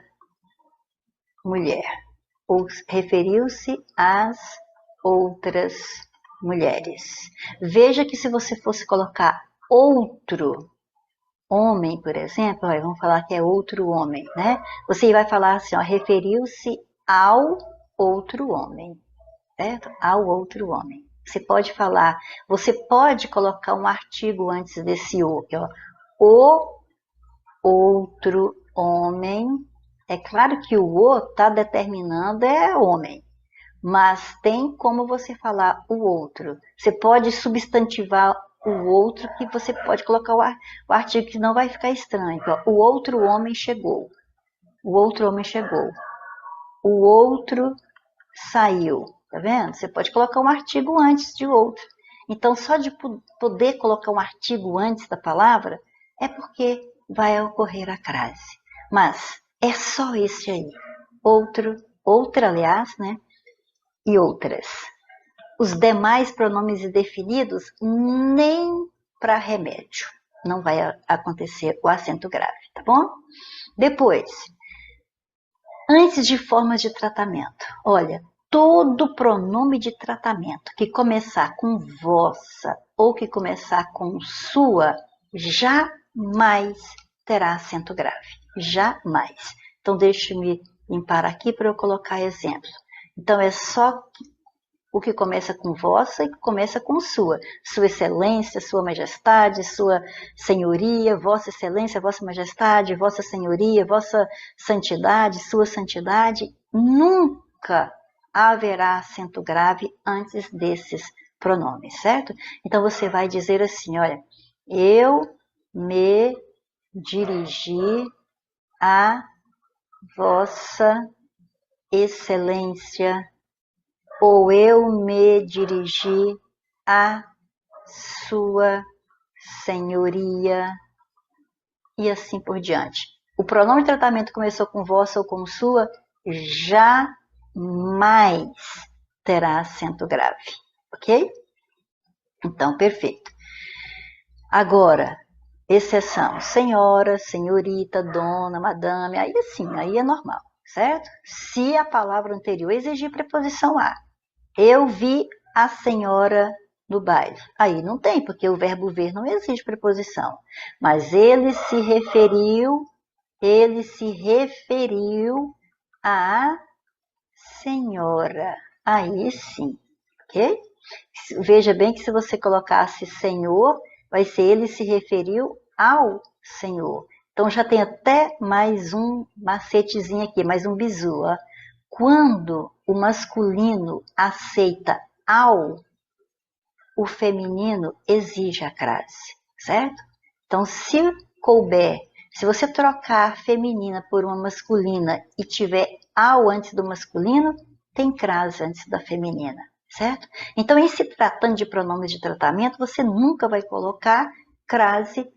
mulher. Ou referiu-se às outras mulheres. Veja que se você fosse colocar outro homem, por exemplo, ó, vamos falar que é outro homem, né? Você vai falar assim, ó, referiu-se ao outro homem, certo? Ao outro homem. Você pode falar, você pode colocar um artigo antes desse o, ó, o outro homem. É claro que o está determinando é homem, mas tem como você falar o outro. Você pode substantivar o outro, que você pode colocar o artigo, que não vai ficar estranho. Ó, o outro homem chegou. O outro homem chegou. O outro saiu. Tá vendo? Você pode colocar um artigo antes de outro. Então, só de poder colocar um artigo antes da palavra, é porque vai ocorrer a crase. Mas é só esse aí. Outro, outra, aliás, né? E outras. Os demais pronomes indefinidos, nem para remédio. Não vai acontecer o acento grave, tá bom? Depois, antes de formas de tratamento. Olha, todo pronome de tratamento que começar com vossa ou que começar com sua, jamais terá acento grave. Jamais. Então, deixe-me limpar aqui para eu colocar exemplo. Então, é só o que começa com vossa e que começa com sua. Sua excelência, sua majestade, sua senhoria, vossa excelência, vossa majestade, vossa senhoria, vossa santidade, sua santidade. Nunca haverá acento grave antes desses pronomes, certo? Então você vai dizer assim, olha, eu me dirigi a vossa excelência ou eu me dirigi a sua senhoria, e assim por diante. O pronome de tratamento começou com vossa ou com sua, jamais terá acento grave, ok? Então, perfeito. Agora, exceção, senhora, senhorita, dona, madame, aí sim, aí é normal, certo? Se a palavra anterior exigir preposição a. Eu vi a senhora no baile. Aí não tem, porque o verbo ver não exige preposição. Mas ele se referiu à senhora. Aí sim, ok? Veja bem que se você colocasse senhor, vai ser ele se referiu ao senhor. Então já tem até mais um macetezinho aqui, mais um bizu. Ó. Quando o masculino aceita ao, o feminino exige a crase, certo? Então, se couber, se você trocar a feminina por uma masculina e tiver ao antes do masculino, tem crase antes da feminina, certo? Então, em se tratando de pronomes de tratamento, você nunca vai colocar crase,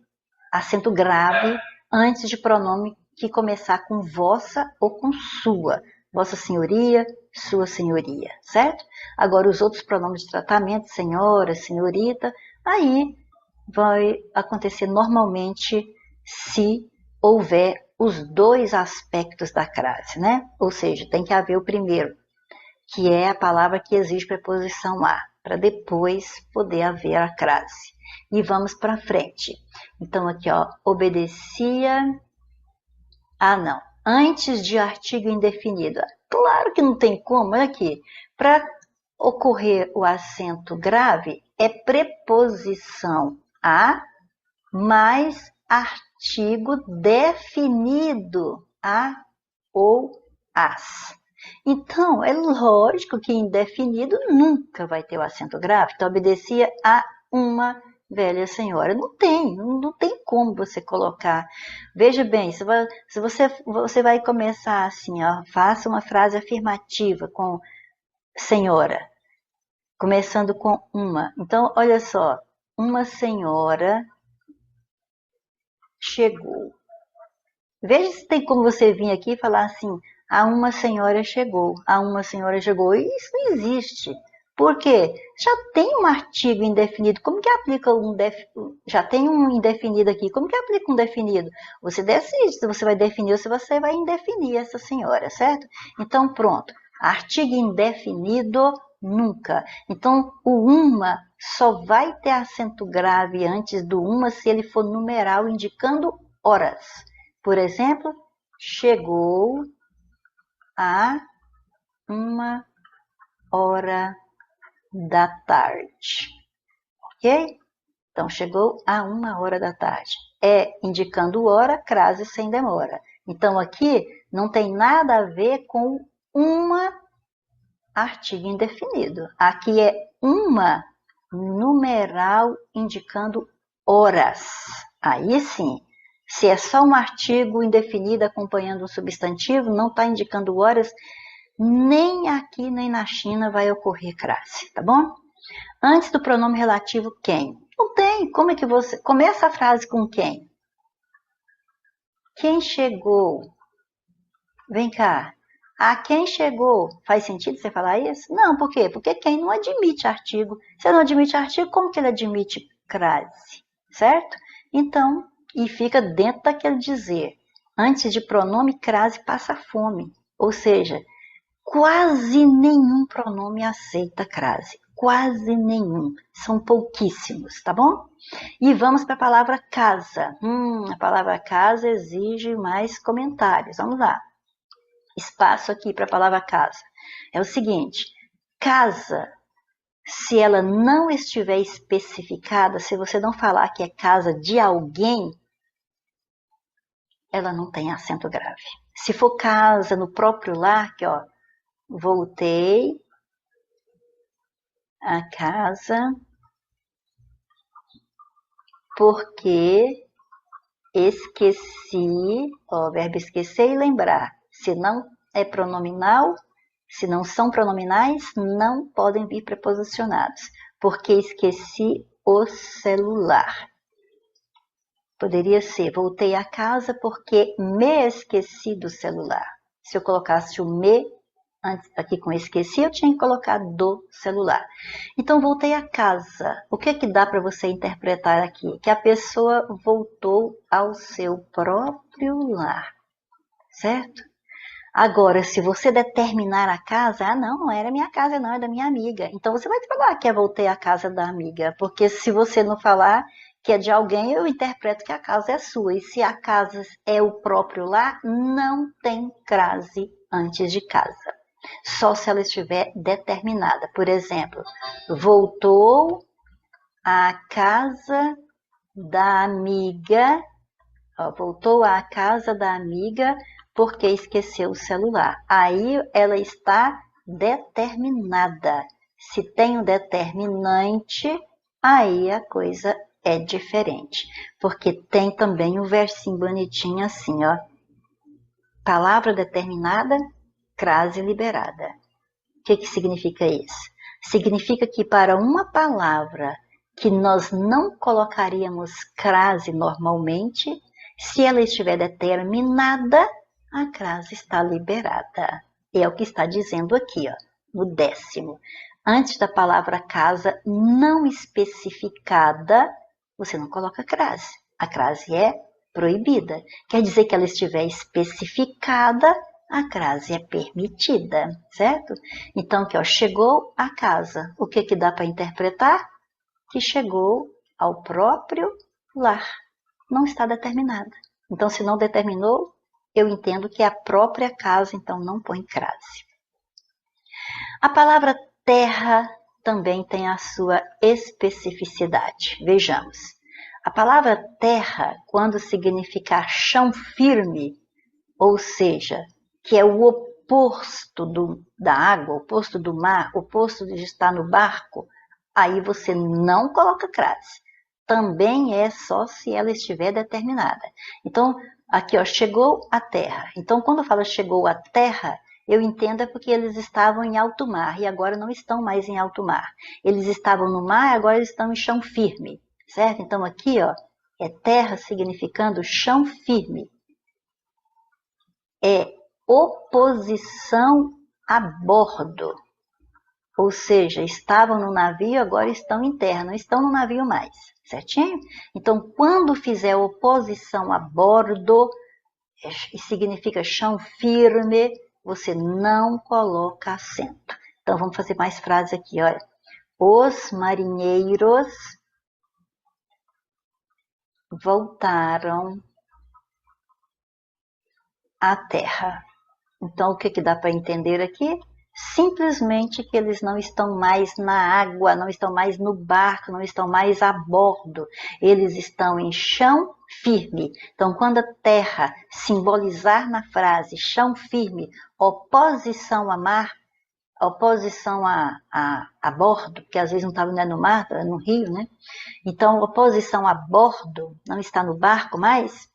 acento grave, antes de pronome que começar com vossa ou com sua. Vossa senhoria, sua senhoria, certo? Agora, os outros pronomes de tratamento, senhora, senhorita, aí vai acontecer normalmente se houver os dois aspectos da crase, né? Ou seja, tem que haver o primeiro, que é a palavra que exige preposição a, para depois poder haver a crase. E vamos para frente. Então, aqui, ó, obedecia. Ah, não. Antes de artigo indefinido. Claro que não tem como, olha aqui. Para ocorrer o acento grave, é preposição a mais artigo definido, a ou as. Então, é lógico que indefinido nunca vai ter o acento grave. Então, obedecia a uma velha senhora. Não tem como você colocar. Veja bem, se você vai começar assim, ó, faça uma frase afirmativa com senhora, começando com uma. Então, olha só, uma senhora chegou. Veja se tem como você vir aqui e falar assim, a uma senhora chegou, a uma senhora chegou. Isso não existe. Por quê? Já tem um artigo indefinido. Como que aplica já tem um indefinido aqui. Como que aplica um definido? Você decide se você vai definir ou se você vai indefinir essa senhora, certo? Então, pronto. Artigo indefinido, nunca. Então, o uma só vai ter acento grave antes do uma se ele for numeral indicando horas. Por exemplo, chegou a 1h da tarde, ok? Então, chegou a 1h da tarde. É indicando hora, crase sem demora. Então, aqui não tem nada a ver com uma artigo indefinido. Aqui é uma numeral indicando horas. Aí sim. Se é só um artigo indefinido acompanhando um substantivo, não está indicando horas, nem aqui nem na China vai ocorrer crase, tá bom? Antes do pronome relativo quem? Não tem. Como é que você... Começa a frase com quem? Quem chegou? Vem cá. A quem chegou? Faz sentido você falar isso? Não, por quê? Porque quem não admite artigo. Se não admite artigo, como que ele admite crase? Certo? Então, e fica dentro daquele dizer. Antes de pronome, crase passa fome. Ou seja, quase nenhum pronome aceita crase. Quase nenhum. São pouquíssimos, tá bom? E vamos para a palavra casa. A palavra casa exige mais comentários. Vamos lá. Espaço aqui para a palavra casa. É o seguinte, casa, se ela não estiver especificada, se você não falar que é casa de alguém, ela não tem acento grave. Se for casa no próprio lar, que ó, voltei a casa porque esqueci, ó, verbo esquecer e lembrar. Se não é pronominal, Se não são pronominais, não podem vir preposicionados, porque esqueci o celular. Poderia ser, voltei a casa porque me esqueci do celular. Se eu colocasse o me aqui com esqueci, eu tinha que colocar do celular. Então, voltei a casa. O que dá para você interpretar aqui? Que a pessoa voltou ao seu próprio lar, certo? Agora, se você determinar a casa, não era minha casa, não, é da minha amiga. Então, você vai falar que voltei à casa da amiga, porque se você não falar que é de alguém, eu interpreto que a casa é sua. E se a casa é o próprio lar, não tem crase antes de casa. Só se ela estiver determinada. Por exemplo, voltou à casa da amiga, voltou à casa da amiga porque esqueceu o celular. Aí ela está determinada. Se tem um determinante, aí a coisa é diferente. Porque tem também um versinho bonitinho assim, ó. Palavra determinada, crase liberada. O que significa isso? Significa que para uma palavra que nós não colocaríamos crase normalmente, se ela estiver determinada, a crase está liberada. É o que está dizendo aqui, ó, no 10º. Antes da palavra casa não especificada, você não coloca crase. A crase é proibida. Quer dizer que ela estiver especificada, a crase é permitida, certo? Então, aqui, ó, chegou a casa. O que dá para interpretar? Que chegou ao próprio lar. Não está determinada. Então, se não determinou, eu entendo que é a própria casa, então não põe crase. A palavra terra também tem a sua especificidade. Vejamos. A palavra terra, quando significar chão firme, ou seja, que é o oposto da água, o oposto do mar, o oposto de estar no barco, aí você não coloca crase. Também é só se ela estiver determinada. Então, aqui, ó, chegou a terra. Então, quando fala chegou a terra, eu entendo é porque eles estavam em alto mar e agora não estão mais em alto mar. Eles estavam no mar e agora eles estão em chão firme, certo? Então, aqui, ó, é terra significando chão firme. É oposição a bordo. Ou seja, estavam no navio, agora estão em terra, não estão no navio mais, certinho? Então, quando fizer oposição a bordo, significa chão firme, você não coloca acento. Então, vamos fazer mais frases aqui, olha. Os marinheiros voltaram à terra. Então, o que dá para entender aqui? Simplesmente que eles não estão mais na água, não estão mais no barco, não estão mais a bordo. Eles estão em chão firme. Então, quando a terra simbolizar na frase chão firme, oposição a mar, oposição a bordo, porque às vezes não estava no mar, estava no rio, né? Então, oposição a bordo, não está no barco mais,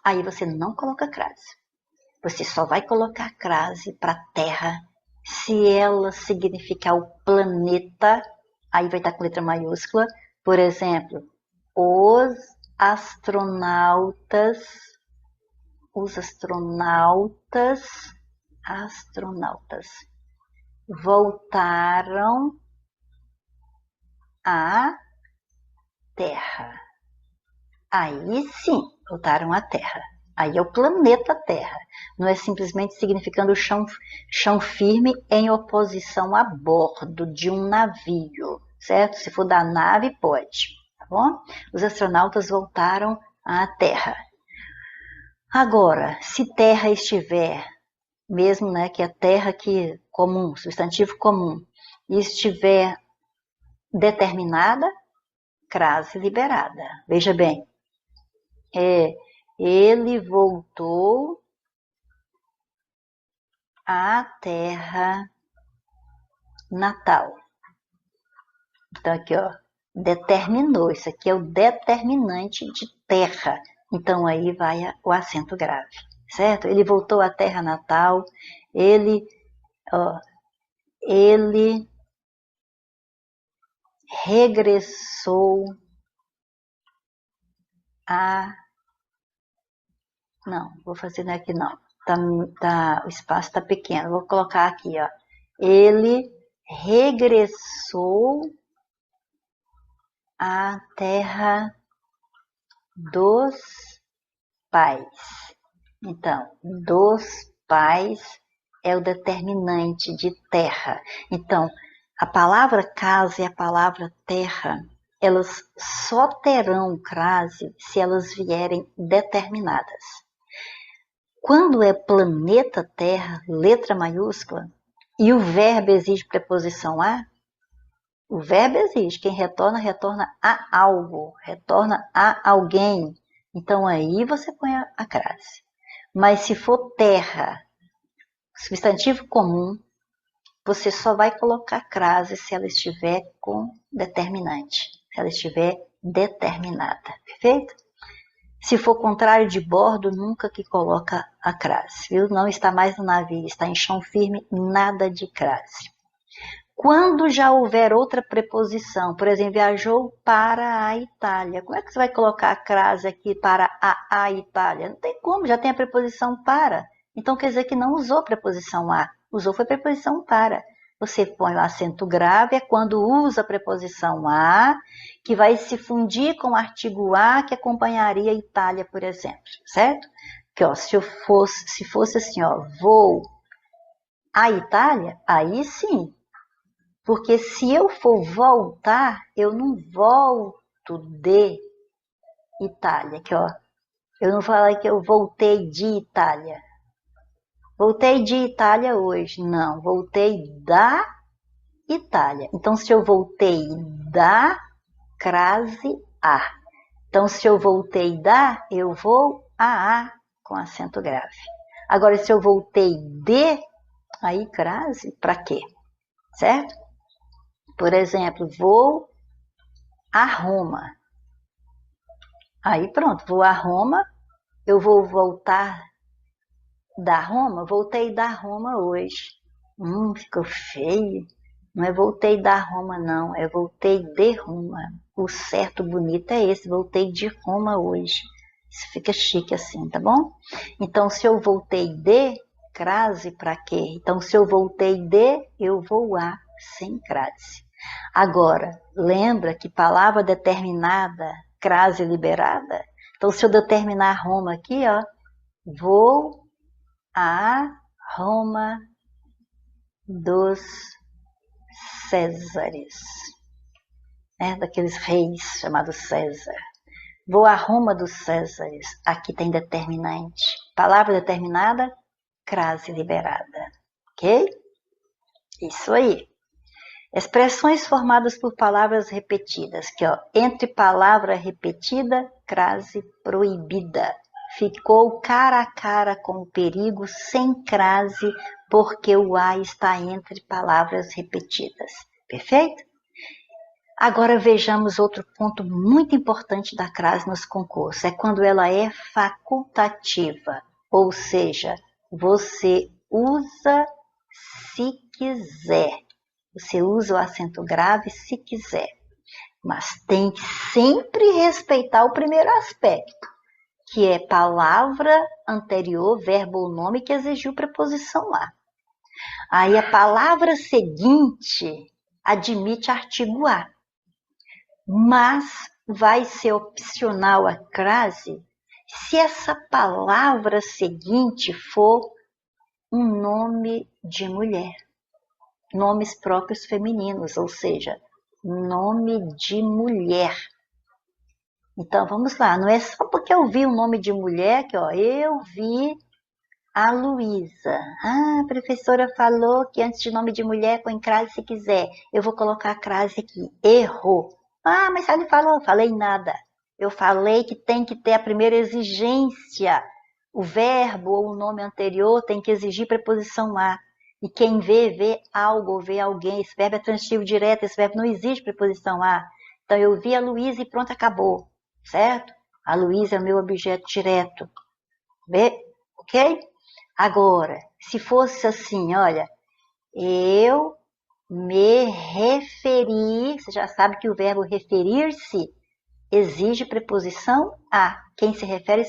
aí você não coloca crase. Você só vai colocar crase para a Terra se ela significar o planeta, aí vai estar com letra maiúscula. Por exemplo, os astronautas voltaram à Terra. Aí sim, voltaram à Terra. Aí é o planeta Terra. Não é simplesmente significando chão firme em oposição a bordo de um navio, certo? Se for da nave, pode, tá bom? Os astronautas voltaram à Terra. Agora, se Terra estiver, mesmo, né, que a Terra aqui comum, substantivo comum, estiver determinada, crase liberada. Veja bem, ele voltou à terra natal. Então, aqui, ó, determinou. Isso aqui é o determinante de terra. Então, aí vai o acento grave, certo? Ele voltou à terra natal, ele Ó, ele regressou a... Não, vou fazer aqui não. O espaço está pequeno. Vou colocar aqui, ó. Ele regressou à terra dos pais. Então, dos pais é o determinante de terra. Então, a palavra casa e a palavra terra, elas só terão crase se elas vierem determinadas. Quando é planeta Terra, letra maiúscula, e o verbo exige preposição a, o verbo exige. Quem retorna, retorna a algo, retorna a alguém. Então aí você põe a crase. Mas se for terra, substantivo comum, você só vai colocar crase se ela estiver com determinante, se ela estiver determinada, perfeito? Se for contrário de bordo, nunca que coloca a crase, viu? Não está mais no navio, está em chão firme, nada de crase. Quando já houver outra preposição, por exemplo, viajou para a Itália, como é que você vai colocar a crase aqui para a Itália? Não tem como, já tem a preposição para. Então quer dizer que não usou preposição a, usou foi preposição para. Você põe o acento grave, é quando usa a preposição a, que vai se fundir com o artigo a, que acompanharia a Itália, por exemplo, certo? Que, ó, se fosse assim, ó, vou à Itália, aí sim. Porque se eu for voltar, eu não volto de Itália. Aqui, ó, eu não falei que eu voltei de Itália. Voltei de Itália hoje. Não, voltei da Itália. Então, se eu voltei da, crase a. Então, se eu voltei da, eu vou a com acento grave. Agora, se eu voltei de, aí crase, para quê? Certo? Por exemplo, vou a Roma. Aí pronto, vou a Roma, eu vou voltar da Roma, voltei da Roma hoje. Ficou feio. Não é voltei da Roma, não, é voltei de Roma. O certo bonito é esse, voltei de Roma hoje. Isso fica chique assim, tá bom? Então, se eu voltei de, crase para quê? Então, se eu voltei de, eu vou a, sem crase. Agora, lembra que palavra determinada, crase liberada? Então, se eu determinar Roma aqui, ó, vou a Roma dos Césares, né? Daqueles reis chamados César. Vou a Roma dos Césares. Aqui tem determinante. Palavra determinada, crase liberada. Ok? Isso aí. Expressões formadas por palavras repetidas. Que, ó, entre palavra repetida, crase proibida. Ficou cara a cara com o perigo sem crase, porque o a está entre palavras repetidas. Perfeito? Agora vejamos outro ponto muito importante da crase nos concursos. É quando ela é facultativa. Ou seja, você usa se quiser. Você usa o acento grave se quiser. Mas tem que sempre respeitar o primeiro aspecto, que é palavra anterior, verbo ou nome que exigiu preposição a. Aí a palavra seguinte admite artigo a. Mas vai ser opcional a crase se essa palavra seguinte for um nome de mulher. Nomes próprios femininos, ou seja, nome de mulher. Então, vamos lá, não é só porque eu vi o nome de mulher que, ó, eu vi a Luísa. A professora falou que antes de nome de mulher põe crase se quiser. Eu vou colocar a crase aqui. Errou. Mas ela falou, falei nada. Eu falei que tem que ter a primeira exigência. O verbo ou o nome anterior tem que exigir preposição a. E quem vê algo, vê alguém. Esse verbo é transitivo direto, esse verbo não exige preposição a. Então, eu vi a Luísa e pronto, acabou. Certo? A Luísa é o meu objeto direto. Vê? Ok? Agora, se fosse assim, olha, Eu me referi. Você já sabe que o verbo referir-se exige preposição a. Quem se refere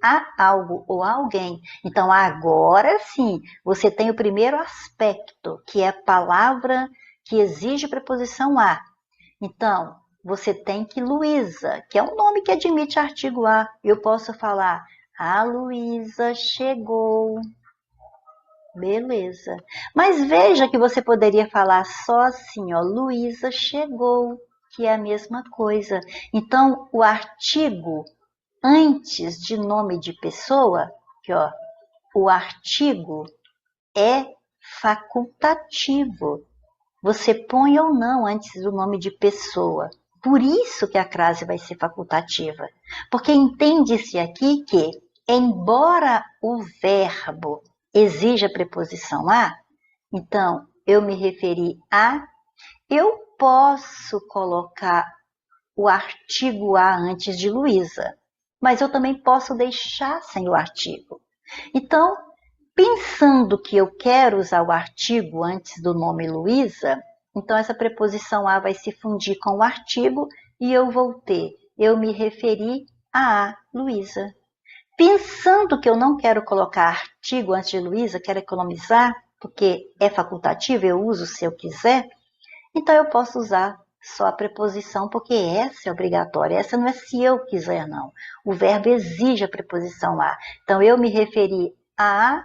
a algo ou a alguém. Então, agora sim, você tem o primeiro aspecto, que é a palavra que exige preposição a. Então, você tem que Luísa, que é um nome que admite artigo a. Eu posso falar, a Luísa chegou. Beleza. Mas veja que você poderia falar só assim, ó, Luísa chegou, que é a mesma coisa. Então, o artigo antes de nome de pessoa, que ó, o artigo é facultativo. Você põe ou não antes do nome de pessoa. Por isso que a crase vai ser facultativa. Porque entende-se aqui que, embora o verbo exija a preposição a, então eu me referi a, eu posso colocar o artigo a antes de Luísa, mas eu também posso deixar sem o artigo. Então, pensando que eu quero usar o artigo antes do nome Luísa, então essa preposição a vai se fundir com o artigo e eu vou ter, eu me referi a Luísa. Pensando que eu não quero colocar artigo antes de Luísa, quero economizar, porque é facultativo, eu uso se eu quiser, então eu posso usar só a preposição, porque essa é obrigatória. Essa não é se eu quiser, não. O verbo exige a preposição a. Então, eu me referi a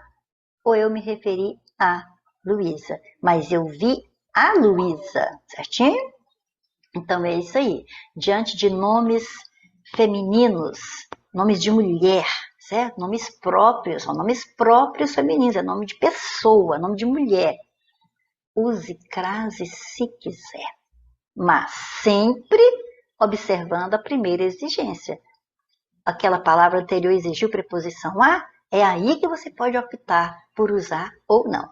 ou eu me referi a Luísa. Mas eu vi a Luísa, certinho? Então, é isso aí. Diante de nomes femininos, nomes de mulher, certo? Nomes próprios, são nomes próprios femininos, é nome de pessoa, nome de mulher. Use crase se quiser, mas sempre observando a primeira exigência. Aquela palavra anterior exigiu preposição a, é aí que você pode optar por usar ou não.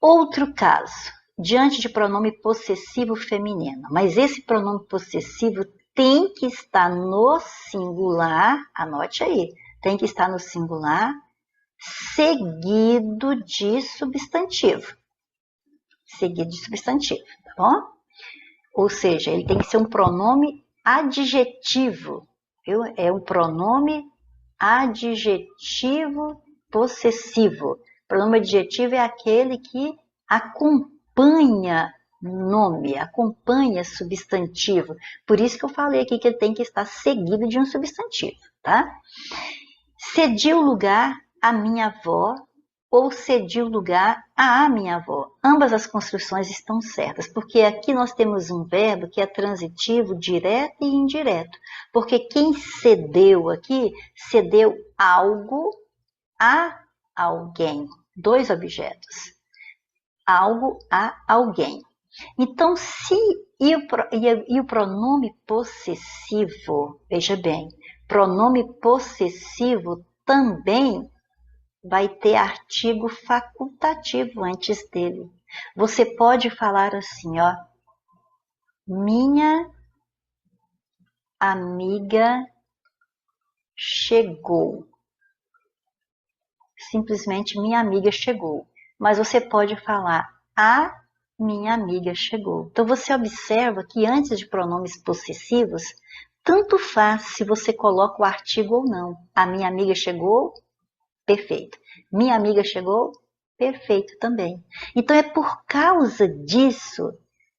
Outro caso, diante de pronome possessivo feminino, mas esse pronome possessivo tem que estar no singular, anote aí, tem que estar no singular, seguido de substantivo. Seguido de substantivo, tá bom? Ou seja, ele tem que ser um pronome adjetivo, viu? É um pronome adjetivo possessivo. Pronome adjetivo é aquele que acompanha nome, acompanha substantivo. Por isso que eu falei aqui que ele tem que estar seguido de um substantivo, tá? Cedi o lugar à minha avó ou cedi o lugar à minha avó. Ambas as construções estão certas, porque aqui nós temos um verbo que é transitivo, direto e indireto. Porque quem cedeu aqui, cedeu algo a alguém. Dois objetos. Algo a alguém. Então, e o pronome possessivo, veja bem, pronome possessivo também vai ter artigo facultativo antes dele. Você pode falar assim, ó, minha amiga chegou. Simplesmente minha amiga chegou. Mas você pode falar a minha amiga chegou. Então você observa que antes de pronomes possessivos, tanto faz se você coloca o artigo ou não. A minha amiga chegou, perfeito. Minha amiga chegou, perfeito também. Então é por causa disso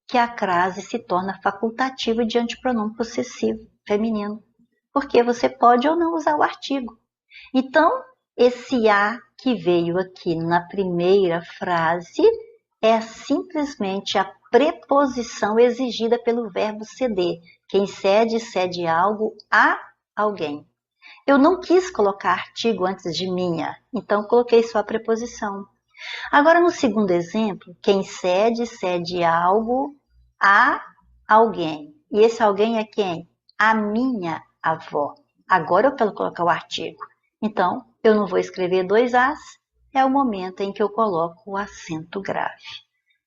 que a crase se torna facultativa diante do pronome possessivo feminino. Porque você pode ou não usar o artigo. Então, esse a que veio aqui na primeira frase é simplesmente a preposição exigida pelo verbo ceder. Quem cede, cede algo a alguém. Eu não quis colocar artigo antes de minha, então coloquei só a preposição. Agora, no segundo exemplo, quem cede, cede algo a alguém. E esse alguém é quem? A minha avó. Agora eu quero colocar o artigo. Então, eu não vou escrever dois as, é o momento em que eu coloco o acento grave.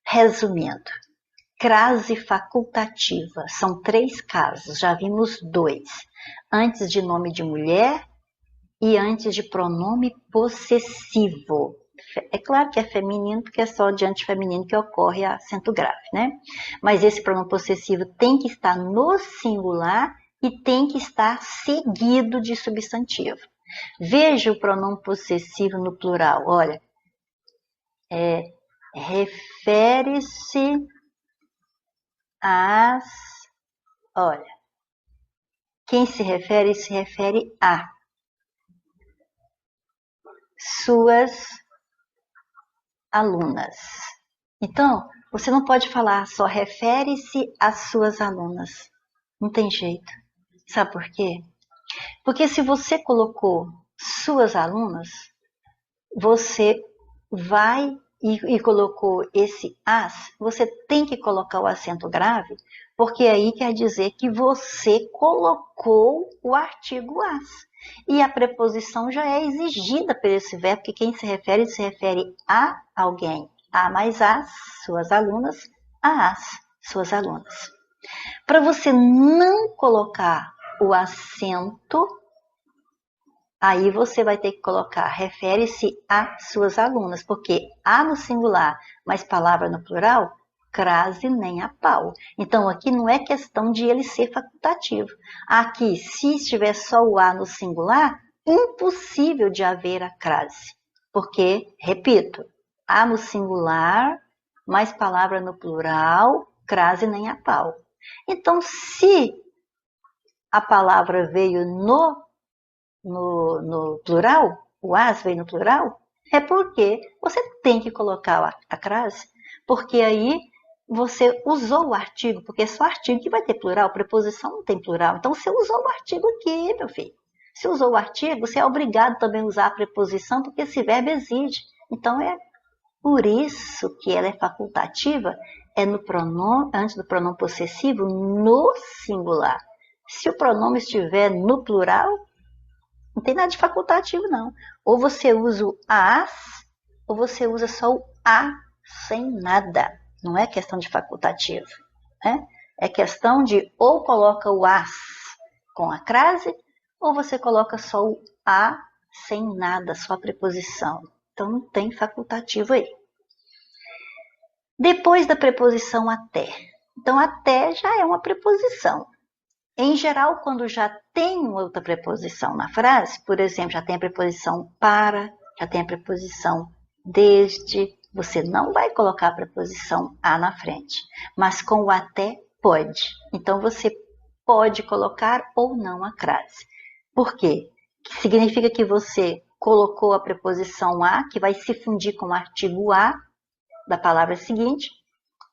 Resumindo, crase facultativa, são 3 casos, já vimos 2. Antes de nome de mulher e antes de pronome possessivo É claro que é feminino, porque é só diante feminino que ocorre acento grave, né? Mas esse pronome possessivo tem que estar no singular e tem que estar seguido de substantivo. Veja o pronome possessivo no plural. Olha, refere-se às... Olha, quem se refere a suas alunas. Então, você não pode falar só refere-se às suas alunas. Não tem jeito. Sabe por quê? Porque se você colocou suas alunas, você vai e colocou esse as, você tem que colocar o acento grave, porque aí quer dizer que você colocou o artigo as. E a preposição já é exigida por esse verbo, que quem se refere a alguém. A mais as, suas alunas, a as, suas alunas. Para você não colocar o acento, aí você vai ter que colocar, refere-se a suas alunas, porque a no singular, mas palavra no plural, crase nem a pau. Então, aqui não é questão de ele ser facultativo. Aqui, se estiver só o a no singular, impossível de haver a crase. Porque, repito, a no singular, mais palavra no plural, crase nem a pau. Então, se a palavra veio no plural, o as veio no plural, é porque você tem que colocar a crase, porque aí você usou o artigo, porque é só artigo que vai ter plural, preposição não tem plural. Então você usou o artigo aqui, meu filho. Se usou o artigo, você é obrigado também a usar a preposição, porque esse verbo exige. Então é por isso que ela é facultativa, é no pronome, antes do pronome possessivo, no singular. Se o pronome estiver no plural, não tem nada de facultativo, não. Ou você usa o as, ou você usa só o a sem nada. Não é questão de facultativo, né? É questão de ou coloca o as com a crase, ou você coloca só o a sem nada, só a preposição. Então não tem facultativo aí. Depois da preposição até. Então até já é uma preposição. Em geral, quando já tem outra preposição na frase, por exemplo, já tem a preposição para, já tem a preposição desde, você não vai colocar a preposição a na frente, mas com o até pode. Então você pode colocar ou não a crase. Por quê? Significa que você colocou a preposição a, que vai se fundir com o artigo a da palavra seguinte,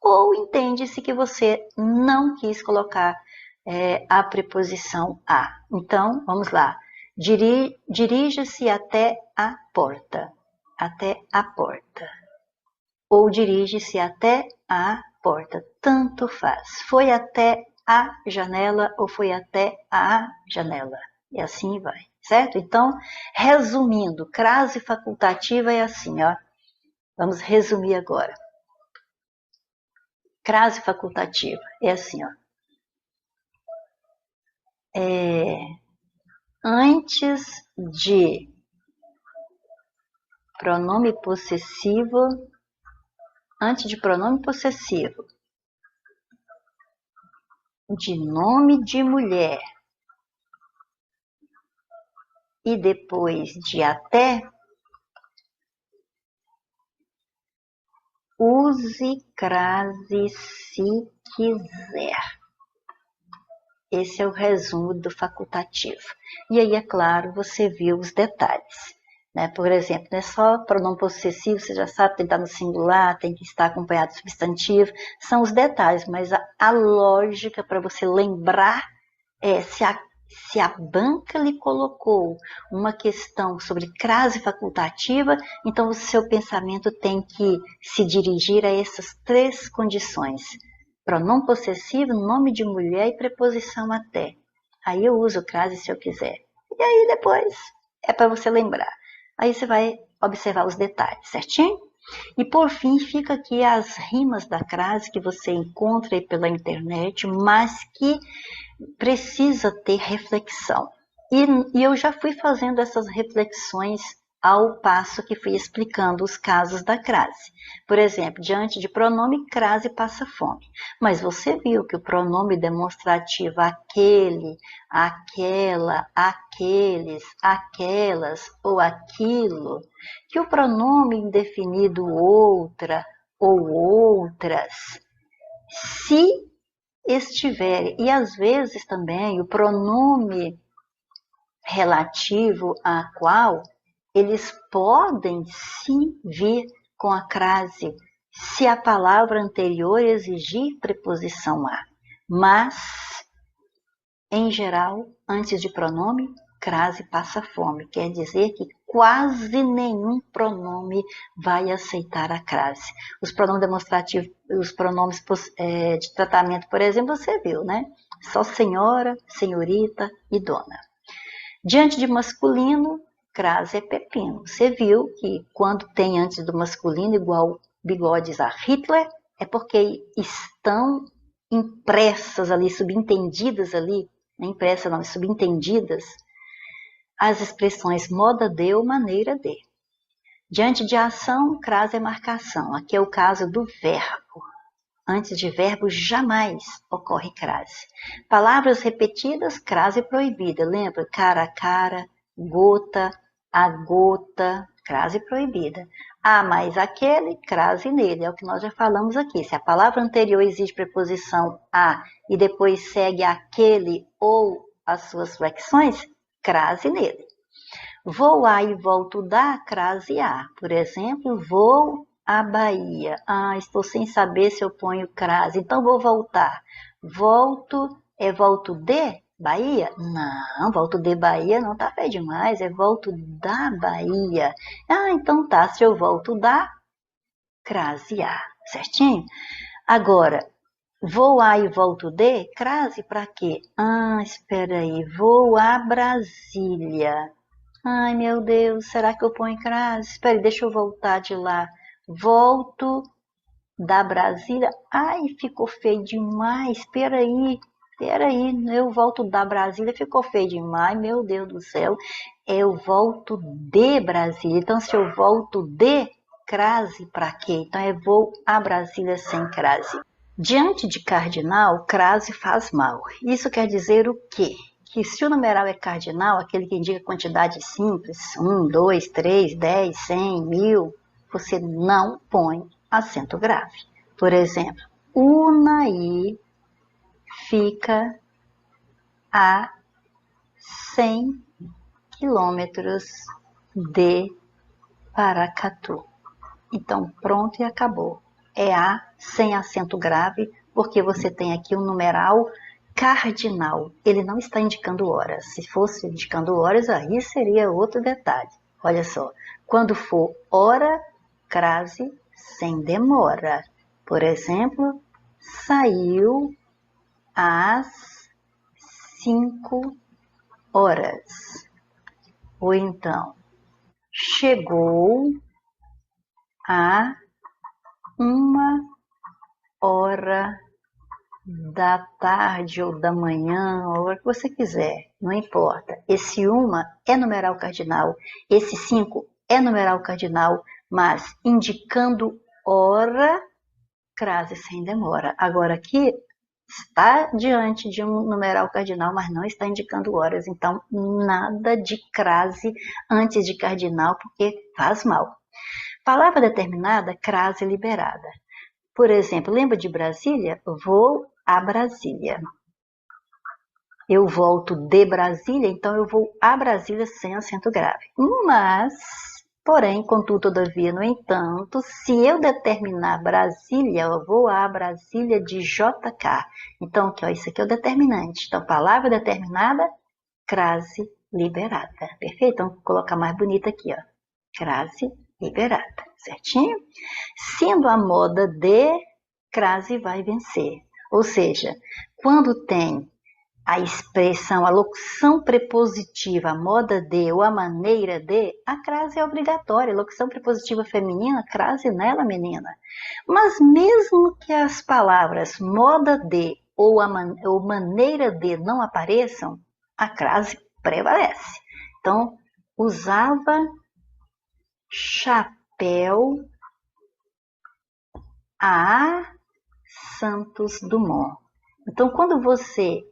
ou entende-se que você não quis colocar a preposição a. Então, vamos lá. Dirija-se até a porta. Até a porta. Ou dirige-se até a porta. Tanto faz. Foi até a janela ou foi até a janela. E assim vai, certo? Então, resumindo, crase facultativa é assim, ó. Vamos resumir agora. Crase facultativa é assim, ó. Antes de pronome possessivo, de nome de mulher e depois de até, use crase se quiser. Esse é o resumo do facultativo. E aí, é claro, você viu os detalhes. Né? Por exemplo, não é só pronome possessivo, você já sabe, tem que estar no singular, tem que estar acompanhado do substantivo. São os detalhes, mas a lógica para você lembrar é se a banca lhe colocou uma questão sobre crase facultativa, então o seu pensamento tem que se dirigir a essas três condições. Pronome possessivo, nome de mulher e preposição até. Aí eu uso crase se eu quiser. E aí depois é para você lembrar. Aí você vai observar os detalhes, certinho? E por fim fica aqui as rimas da crase que você encontra aí pela internet, mas que precisa ter reflexão. E eu já fui fazendo essas reflexões ao passo que fui explicando os casos da crase. Por exemplo, diante de pronome, crase passa fome. Mas você viu que o pronome demonstrativo aquele, aquela, aqueles, aquelas ou aquilo, que o pronome indefinido outra ou outras, se estiver, e às vezes também o pronome relativo a qual, eles podem sim vir com a crase, se a palavra anterior exigir preposição a. Mas, em geral, antes de pronome, crase passa fome. Quer dizer que quase nenhum pronome vai aceitar a crase. Os pronomes demonstrativos, os pronomes de tratamento, por exemplo, você viu, né? Só senhora, senhorita e dona. Diante de masculino, crase é pepino. Você viu que quando tem antes do masculino igual bigodes a Hitler, é porque estão impressas ali, subentendidas ali, não impressas não, subentendidas, as expressões moda de ou maneira de. Diante de ação, crase é marcação. Aqui é o caso do verbo. Antes de verbo, jamais ocorre crase. Palavras repetidas, crase proibida. Lembra? Cara a cara, gota, a gota, crase proibida. Ah, mas aquele, crase nele. É o que nós já falamos aqui. Se a palavra anterior exige preposição a e depois segue aquele ou as suas flexões, crase nele. Vou a e volto da, crase a. Por exemplo, vou a Bahia. Ah, estou sem saber se eu ponho crase, então vou voltar. Volto, é volto de Bahia? Não, volto de Bahia não tá feio demais, é volto da Bahia. Ah, então tá, se eu volto da, crase a, certinho? Agora, vou a e volto de, crase para quê? Ah, espera aí, vou a Brasília. Ai, meu Deus, será que eu ponho crase? Espera aí, deixa eu voltar de lá. Volto da Brasília. Ai, ficou feio demais. Espera aí, eu volto da Brasília, ficou feio demais, meu Deus do céu. Eu volto de Brasília. Então, se eu volto de, crase para quê? Então, eu vou a Brasília sem crase. Diante de cardinal, crase faz mal. Isso quer dizer o quê? Que se o numeral é cardinal, aquele que indica quantidade simples, 1, 2, 3, 10, 100, 1000, você não põe acento grave. Por exemplo, Unai fica a 100 quilômetros de Paracatu. Então, pronto e acabou. É A sem acento grave, porque você tem aqui um numeral cardinal. Ele não está indicando horas. Se fosse indicando horas, aí seria outro detalhe. Olha só, quando for hora, crase sem demora. Por exemplo, saiu às 5 horas. Ou então, chegou a 1 hora da tarde ou da manhã, ou a hora que você quiser, não importa. Esse uma é numeral cardinal, esse 5 é numeral cardinal, mas indicando hora, crase sem demora. Agora aqui está diante de um numeral cardinal, mas não está indicando horas, então nada de crase antes de cardinal, porque faz mal. Palavra determinada, crase liberada. Por exemplo, lembra de Brasília? Vou a Brasília. Eu volto de Brasília, então eu vou a Brasília sem acento grave. Mas, porém, contudo, todavia, no entanto, se eu determinar Brasília, eu vou a Brasília de JK. Então, aqui, ó, isso aqui é o determinante. Então, palavra determinada, crase liberada. Perfeito? Então, vou colocar mais bonita aqui, ó. Crase liberada, certinho? Sendo a moda de, crase vai vencer. Ou seja, quando tem a expressão, a locução prepositiva, a moda de ou a maneira de, a crase é obrigatória. Locução prepositiva feminina, crase nela, menina. Mas mesmo que as palavras moda de ou maneira de não apareçam, a crase prevalece. Então, usava chapéu a Santos Dumont. Então, quando você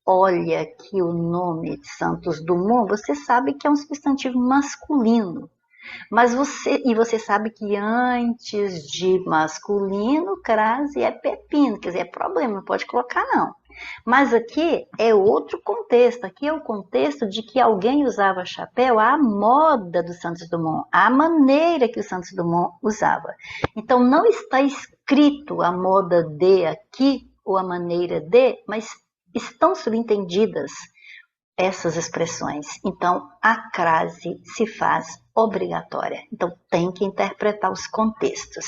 olha aqui o nome de Santos Dumont, você sabe que é um substantivo masculino. Mas você sabe que antes de masculino, crase é pepino, quer dizer, é problema, não pode colocar não. Mas aqui é outro contexto, aqui é o contexto de que alguém usava chapéu à moda do Santos Dumont, à maneira que o Santos Dumont usava. Então não está escrito a moda de aqui, ou a maneira de, mas estão subentendidas essas expressões. Então, a crase se faz obrigatória. Então, tem que interpretar os contextos.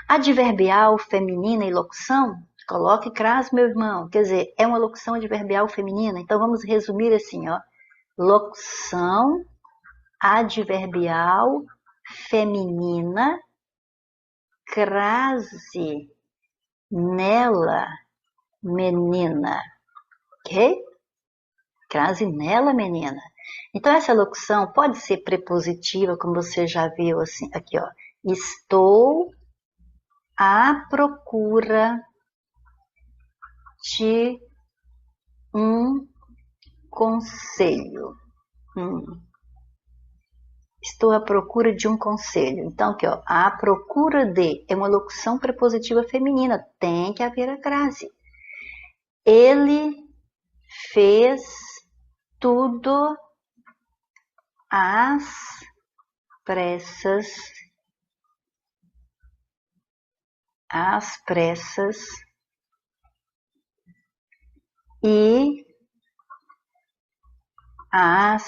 Adverbial feminina e locução, coloque crase, meu irmão. Quer dizer, é uma locução adverbial feminina. Então, vamos resumir assim, ó. Locução adverbial feminina, crase nela, menina. Ok? Crase nela, menina. Então, essa locução pode ser prepositiva, como você já viu assim, aqui, ó. Estou à procura de um conselho. Estou à procura de um conselho. Então, aqui, ó, à procura de é uma locução prepositiva feminina. Tem que haver a crase. Ele fez tudo às pressas, e às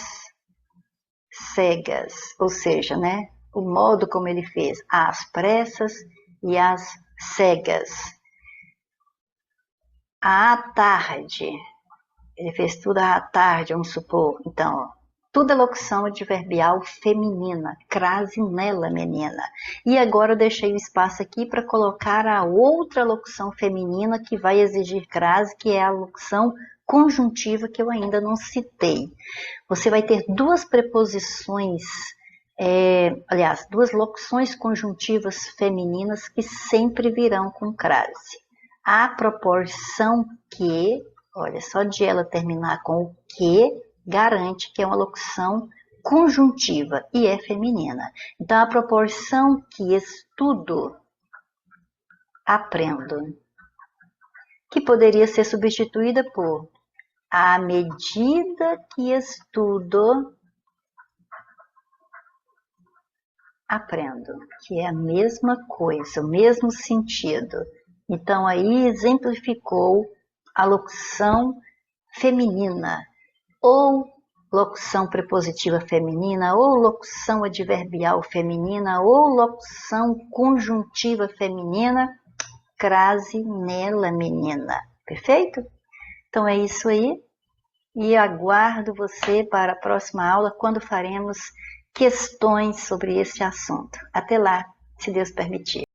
cegas, ou seja, né, o modo como ele fez, às pressas e às cegas. À tarde, ele fez tudo à tarde, vamos supor. Então, tudo é locução adverbial feminina, crase nela, menina. E agora eu deixei o espaço aqui para colocar a outra locução feminina que vai exigir crase, que é a locução conjuntiva, que eu ainda não citei. Você vai ter duas preposições, duas locuções conjuntivas femininas que sempre virão com crase. À proporção que, olha, só de ela terminar com o que, garante que é uma locução conjuntiva e é feminina. Então, a proporção que estudo, aprendo, que poderia ser substituída por à medida que estudo, aprendo, que é a mesma coisa, o mesmo sentido. Então, aí exemplificou a locução feminina, ou locução prepositiva feminina, ou locução adverbial feminina, ou locução conjuntiva feminina, crase nela, menina. Perfeito? Então é isso aí. E aguardo você para a próxima aula, quando faremos questões sobre este assunto. Até lá, se Deus permitir.